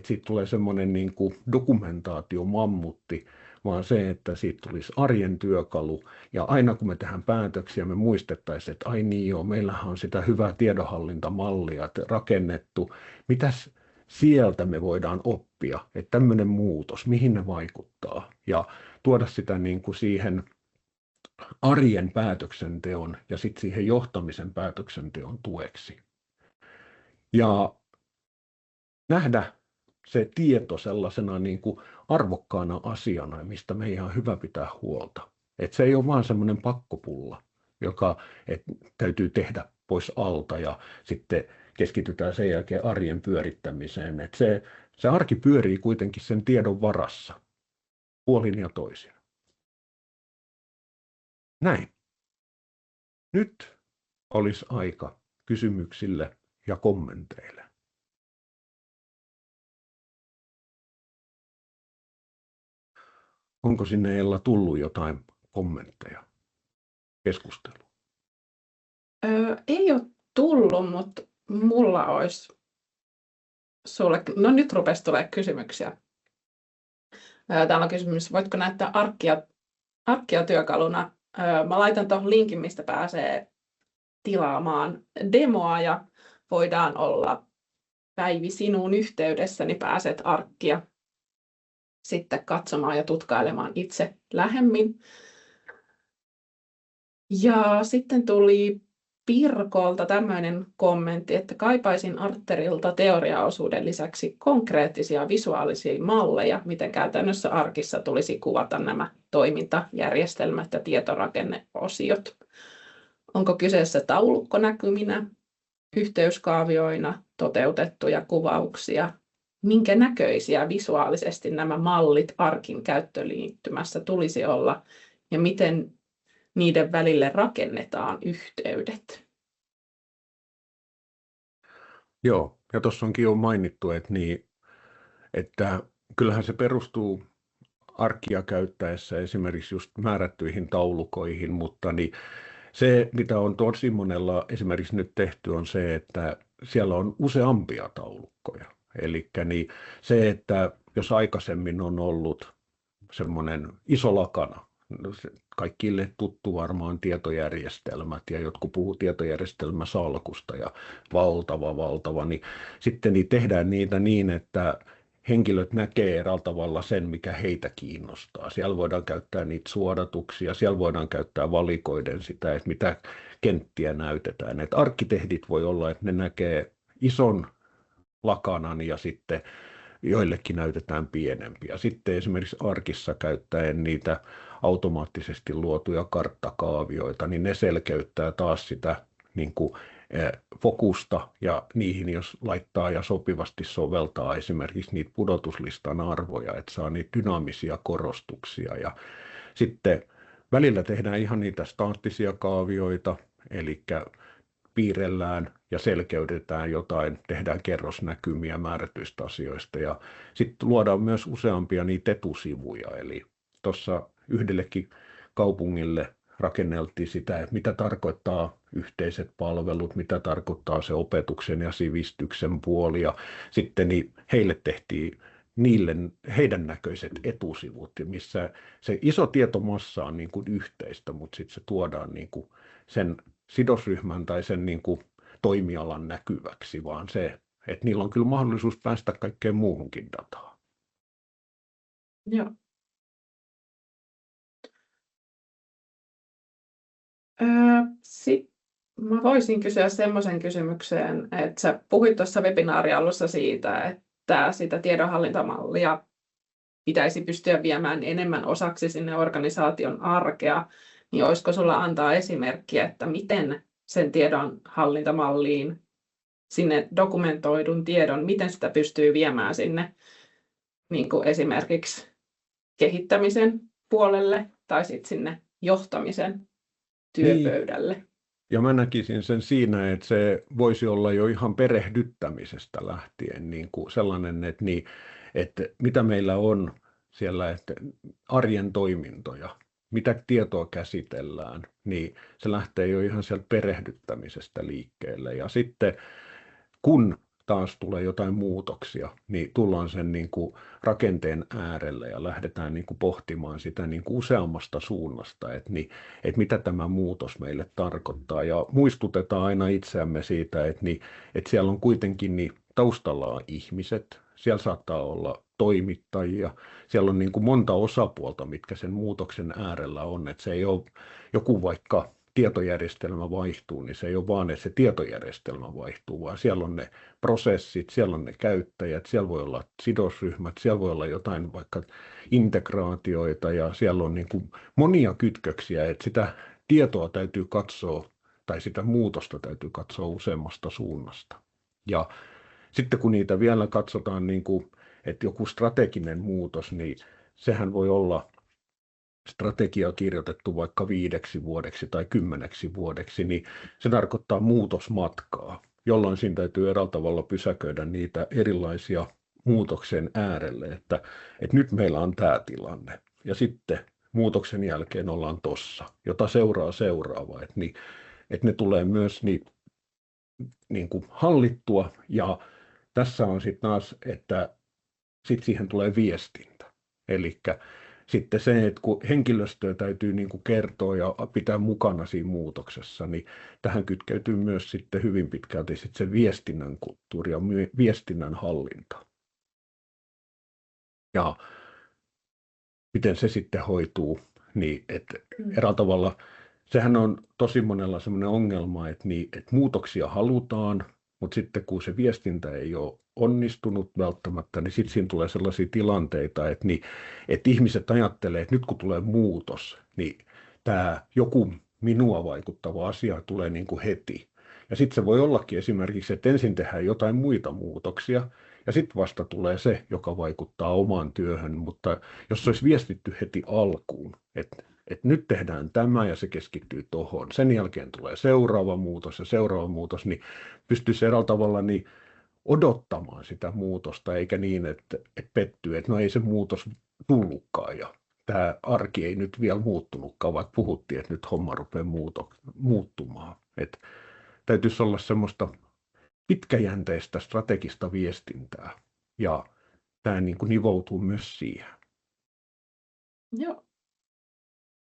[SPEAKER 2] siitä tulee semmoinen niin kuin dokumentaatiomammutti, vaan se, että siitä tulisi arjen työkalu. Ja aina kun me tehdään päätöksiä, me muistettaisiin, että ai niin joo, meillähän on sitä hyvää tiedonhallintamallia rakennettu. Mitäs sieltä me voidaan oppia, että tämmöinen muutos, mihin ne vaikuttaa. Ja tuoda sitä niin kuin siihen arjen päätöksenteon ja sitten siihen johtamisen päätöksenteon tueksi. Ja nähdä se tieto sellaisena niin kuin arvokkaana asiana, mistä meidän on hyvä pitää huolta. Että se ei ole vaan semmoinen pakkopulla, joka täytyy tehdä pois alta ja sitten keskitytään sen jälkeen arjen pyörittämiseen. Että se arki pyörii kuitenkin sen tiedon varassa, puolin ja toisin. Näin. Nyt olisi aika kysymyksille ja kommenteille. Onko sinne Ella tullut jotain kommentteja keskusteluun?
[SPEAKER 1] Ei ole tullut, mutta mulla olisi sulle, no nyt rupesi tulemaan kysymyksiä. Täällä on kysymys, voitko näyttää arkkia työkaluna? Mä laitan tuohon linkin, mistä pääsee tilaamaan demoa ja voidaan olla Päivi sinuun yhteydessä, niin pääset arkkia sitten katsomaan ja tutkailemaan itse lähemmin. Ja sitten tuli Pirkolta tämmöinen kommentti, että kaipaisin Arterilta teoriaosuuden lisäksi konkreettisia visuaalisia malleja, miten käytännössä arkissa tulisi kuvata nämä toimintajärjestelmät ja tietorakenneosiot. Onko kyseessä taulukkonäkyminä, yhteyskaavioina toteutettuja kuvauksia? Minkä näköisiä visuaalisesti nämä mallit arkin käyttöliittymässä tulisi olla ja miten niiden välille rakennetaan yhteydet?
[SPEAKER 2] Joo, ja tuossa onkin jo mainittu, että kyllähän se perustuu arkkia käyttäessä esimerkiksi just määrättyihin taulukoihin, mutta se, mitä on tosi monella esimerkiksi nyt tehty, on se, että siellä on useampia taulukkoja. Eli se, että jos aikaisemmin on ollut semmoinen iso lakana, kaikille tuttu varmaan tietojärjestelmät ja jotkut puhuu tietojärjestelmäsalkusta ja valtava, niin sitten tehdään niitä niin, että henkilöt näkee eräällä tavalla sen, mikä heitä kiinnostaa. Siellä voidaan käyttää niitä suodatuksia, siellä voidaan käyttää valikoiden sitä, että mitä kenttiä näytetään. Että arkkitehdit voi olla, että ne näkee ison lakanan ja sitten joillekin näytetään pienempiä. Sitten esimerkiksi arkissa käyttäen niitä automaattisesti luotuja karttakaavioita, niin ne selkeyttää taas sitä niin kuin fokusta ja niihin, jos laittaa ja sopivasti soveltaa esimerkiksi niitä pudotuslistan arvoja, että saa niitä dynaamisia korostuksia. Ja sitten välillä tehdään ihan niitä staattisia kaavioita, eli piirrellään ja selkeytetään jotain, tehdään kerrosnäkymiä määrätyistä asioista ja sitten luodaan myös useampia niitä etusivuja. Eli tuossa yhdellekin kaupungille rakenneltiin sitä, että mitä tarkoittaa yhteiset palvelut, mitä tarkoittaa se opetuksen ja sivistyksen puoli ja sitten heille tehtiin heidän näköiset etusivut, missä se iso tietomassa on niin kuin yhteistä, mutta sitten se tuodaan niin kuin sen sidosryhmän tai sen niin kuin toimialan näkyväksi, vaan se, että niillä on kyllä mahdollisuus päästä kaikkeen muuhunkin dataan.
[SPEAKER 1] Joo. Sitten mä voisin kysyä semmoisen kysymyksen, että sä puhuit tuossa webinaarialussa siitä, että sitä tiedonhallintamallia pitäisi pystyä viemään enemmän osaksi sinne organisaation arkea, niin olisiko sulla antaa esimerkkiä, että miten sen tiedonhallintamalliin, sinne dokumentoidun tiedon, miten sitä pystyy viemään sinne niin kuin esimerkiksi kehittämisen puolelle tai sitten sinne johtamisen työpöydälle?
[SPEAKER 2] Niin. Ja mä näkisin sen siinä, että se voisi olla jo ihan perehdyttämisestä lähtien niin kuin sellainen, että mitä meillä on siellä, että arjen toimintoja, mitä tietoa käsitellään, niin se lähtee jo ihan sieltä perehdyttämisestä liikkeelle. Ja sitten kun taas tulee jotain muutoksia, niin tullaan sen niin kuin rakenteen äärelle ja lähdetään niin kuin pohtimaan sitä niin kuin useammasta suunnasta, että mitä tämä muutos meille tarkoittaa. Ja muistutetaan aina itseämme siitä, että siellä on kuitenkin taustalla on ihmiset, siellä saattaa olla toimittajia, siellä on niin kuin monta osapuolta, mitkä sen muutoksen äärellä on, että se ei ole joku vaikka tietojärjestelmä vaihtuu, niin se ei ole vaan, että se tietojärjestelmä vaihtuu, vaan siellä on ne prosessit, siellä on ne käyttäjät, siellä voi olla sidosryhmät, siellä voi olla jotain vaikka integraatioita ja siellä on niin kuin monia kytköksiä, että sitä tietoa täytyy katsoa tai sitä muutosta täytyy katsoa useammasta suunnasta. Ja sitten kun niitä vielä katsotaan, niin kuin, että joku strateginen muutos, niin sehän voi olla strategia kirjoitettu vaikka 5 vuodeksi tai 10 vuodeksi, niin se tarkoittaa muutosmatkaa, jolloin siinä täytyy eräällä tavalla pysäköidä niitä erilaisia muutoksen äärelle, että nyt meillä on tämä tilanne ja sitten muutoksen jälkeen ollaan tossa, jota seuraa seuraava, että ne tulee myös niin kuin hallittua ja tässä on sitten taas, että sitten siihen tulee viestintä, eli sitten se, että kun henkilöstöä täytyy niin kuin kertoa ja pitää mukana siinä muutoksessa, niin tähän kytkeytyy myös sitten hyvin pitkälti sitten se viestinnän kulttuuri ja viestinnän hallinta. Ja miten se sitten hoituu, niin että eräällä tavalla sehän on tosi monella sellainen ongelma, että muutoksia halutaan, mutta sitten kun se viestintä ei ole onnistunut välttämättä, niin sitten siinä tulee sellaisia tilanteita, että ihmiset ajattelee, että nyt kun tulee muutos, niin tämä joku minua vaikuttava asia tulee niin kuin heti. Ja sitten se voi ollakin esimerkiksi, että ensin tehdään jotain muita muutoksia, ja sitten vasta tulee se, joka vaikuttaa omaan työhön, mutta jos se olisi viestitty heti alkuun, että nyt tehdään tämä ja se keskittyy tuohon. Sen jälkeen tulee seuraava muutos ja seuraava muutos, niin pystyisi eräällä tavalla niin odottamaan sitä muutosta, eikä niin, että pettyy, että no ei se muutos tullutkaan ja tämä arki ei nyt vielä muuttunutkaan, vaikka puhuttiin, että nyt homma rupeaa muuttumaan. Että täytyisi olla semmoista pitkäjänteistä strategista viestintää ja tämä niin kuin nivoutuu myös siihen.
[SPEAKER 1] Joo,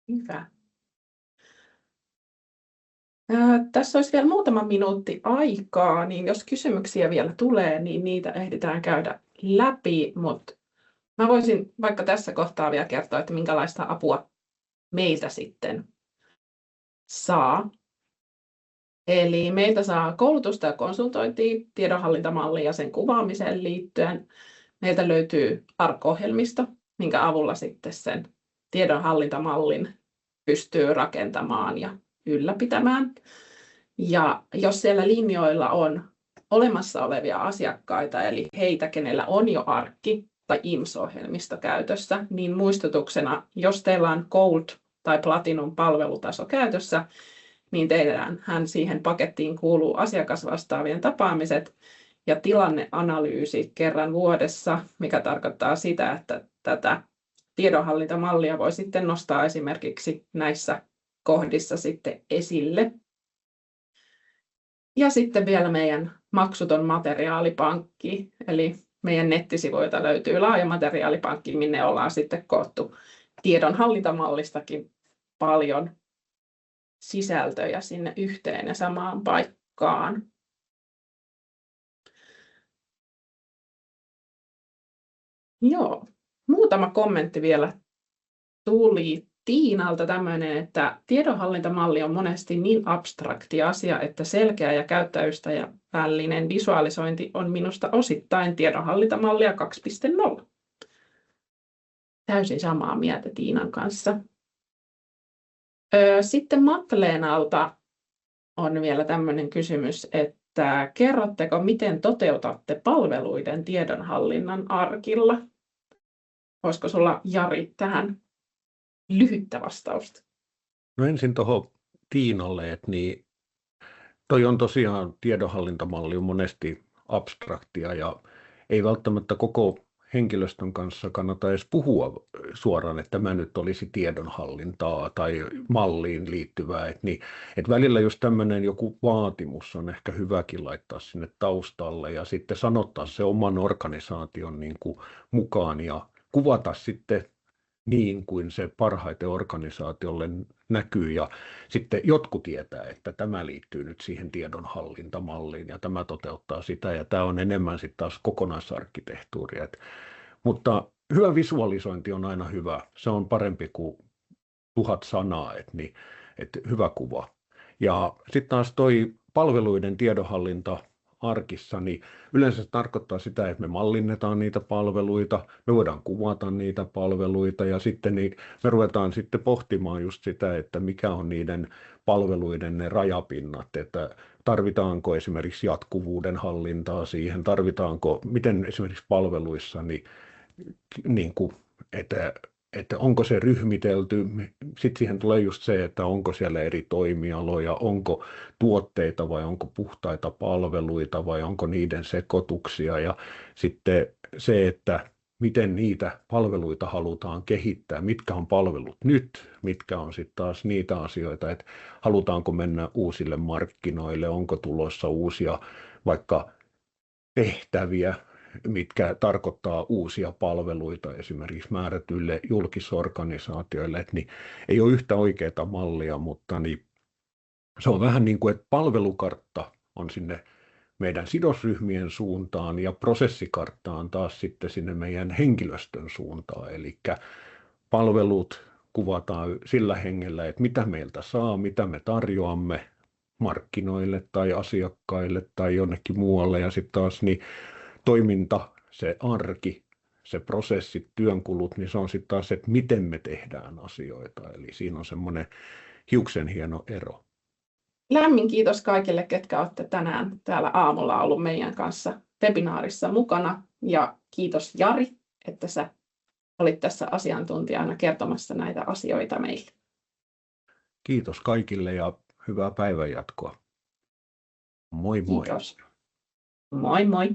[SPEAKER 1] hyvä. Tässä olisi vielä muutama minuutti aikaa, niin jos kysymyksiä vielä tulee, niin niitä ehditään käydä läpi, mutta mä voisin vaikka tässä kohtaa vielä kertoa, että minkälaista apua meiltä sitten saa. Eli meiltä saa koulutusta ja konsultointia tiedonhallintamalliin ja sen kuvaamiseen liittyen. Meiltä löytyy ARC-ohjelmisto, minkä avulla sitten sen tiedonhallintamallin pystyy rakentamaan ja ylläpitämään. Ja jos siellä linjoilla on olemassa olevia asiakkaita, eli heitä, kenellä on jo ARC tai IMS-ohjelmisto käytössä, niin muistutuksena, jos teillä on Gold- tai Platinum-palvelutaso käytössä, niin tehdään siihen pakettiin kuuluu asiakasvastaavien tapaamiset ja tilanneanalyysi kerran vuodessa, mikä tarkoittaa sitä, että tätä tiedonhallintamallia voi sitten nostaa esimerkiksi näissä kohdissa sitten esille. Ja sitten vielä meidän maksuton materiaalipankki, eli meidän nettisivuilta löytyy laaja materiaalipankki, minne ollaan sitten koottu tiedonhallintamallistakin paljon sisältöjä sinne yhteen ja samaan paikkaan. Joo, muutama kommentti vielä tuli Tiinalta tämmöinen, että tiedonhallintamalli on monesti niin abstrakti asia, että selkeä ja käyttäjäystävällinen visualisointi on minusta osittain tiedonhallintamallia 2.0. Täysin samaa mieltä Tiinan kanssa. Sitten Matleenalta on vielä tämmöinen kysymys, että kerrotteko, miten toteutatte palveluiden tiedonhallinnan arkilla? Olisiko sulla, Jari, tähän lyhyttä vastausta?
[SPEAKER 2] No ensin tuohon Tiinalle, että niin toi on tosiaan tiedonhallintamalli on monesti abstraktia ja ei välttämättä koko henkilöstön kanssa kannata edes puhua suoraan, että tämä nyt olisi tiedonhallintaa tai malliin liittyvää. Että välillä just tämmöinen joku vaatimus on ehkä hyväkin laittaa sinne taustalle ja sitten sanottaa se oman organisaation niin kuin mukaan ja kuvata sitten niin kuin se parhaiten organisaatiolle näkyy ja sitten jotkut tietää, että tämä liittyy nyt siihen tiedonhallintamalliin ja tämä toteuttaa sitä ja tämä on enemmän sitten taas kokonaisarkkitehtuuria. Mutta hyvä visualisointi on aina hyvä. Se on parempi kuin 1000 sanaa, että hyvä kuva. Ja sitten taas toi palveluiden tiedonhallinta arkissa, niin yleensä se tarkoittaa sitä, että me mallinnetaan niitä palveluita, me voidaan kuvata niitä palveluita ja sitten me ruvetaan sitten pohtimaan just sitä, että mikä on niiden palveluiden ne rajapinnat, että tarvitaanko esimerkiksi jatkuvuuden hallintaa siihen, tarvitaanko, miten esimerkiksi palveluissa, niin kuin, että onko se ryhmitelty, sitten siihen tulee just se, että onko siellä eri toimialoja, onko tuotteita vai onko puhtaita palveluita vai onko niiden sekoituksia ja sitten se, että miten niitä palveluita halutaan kehittää, mitkä on palvelut nyt, mitkä on sitten taas niitä asioita, että halutaanko mennä uusille markkinoille, onko tulossa uusia vaikka tehtäviä, mitkä tarkoittaa uusia palveluita esimerkiksi määrätyille julkisorganisaatioille, että ei ole yhtä oikeaa mallia, mutta se on vähän niin kuin, että palvelukartta on sinne meidän sidosryhmien suuntaan ja prosessikartta on taas sitten sinne meidän henkilöstön suuntaan, eli palvelut kuvataan sillä hengellä, että mitä meiltä saa, mitä me tarjoamme markkinoille tai asiakkaille tai jonnekin muualle. Ja sitten taas niin toiminta, se arki, se prosessit, työnkulut, niin se on sitten taas, että miten me tehdään asioita. Eli siinä on semmoinen hiuksen hieno ero.
[SPEAKER 1] Lämmin kiitos kaikille, ketkä olette tänään täällä aamulla ollut meidän kanssa webinaarissa mukana. Ja kiitos Jari, että sä olit tässä asiantuntijana kertomassa näitä asioita meille.
[SPEAKER 2] Kiitos kaikille ja hyvää päivänjatkoa. Moi moi.
[SPEAKER 1] Kiitos. Moi moi.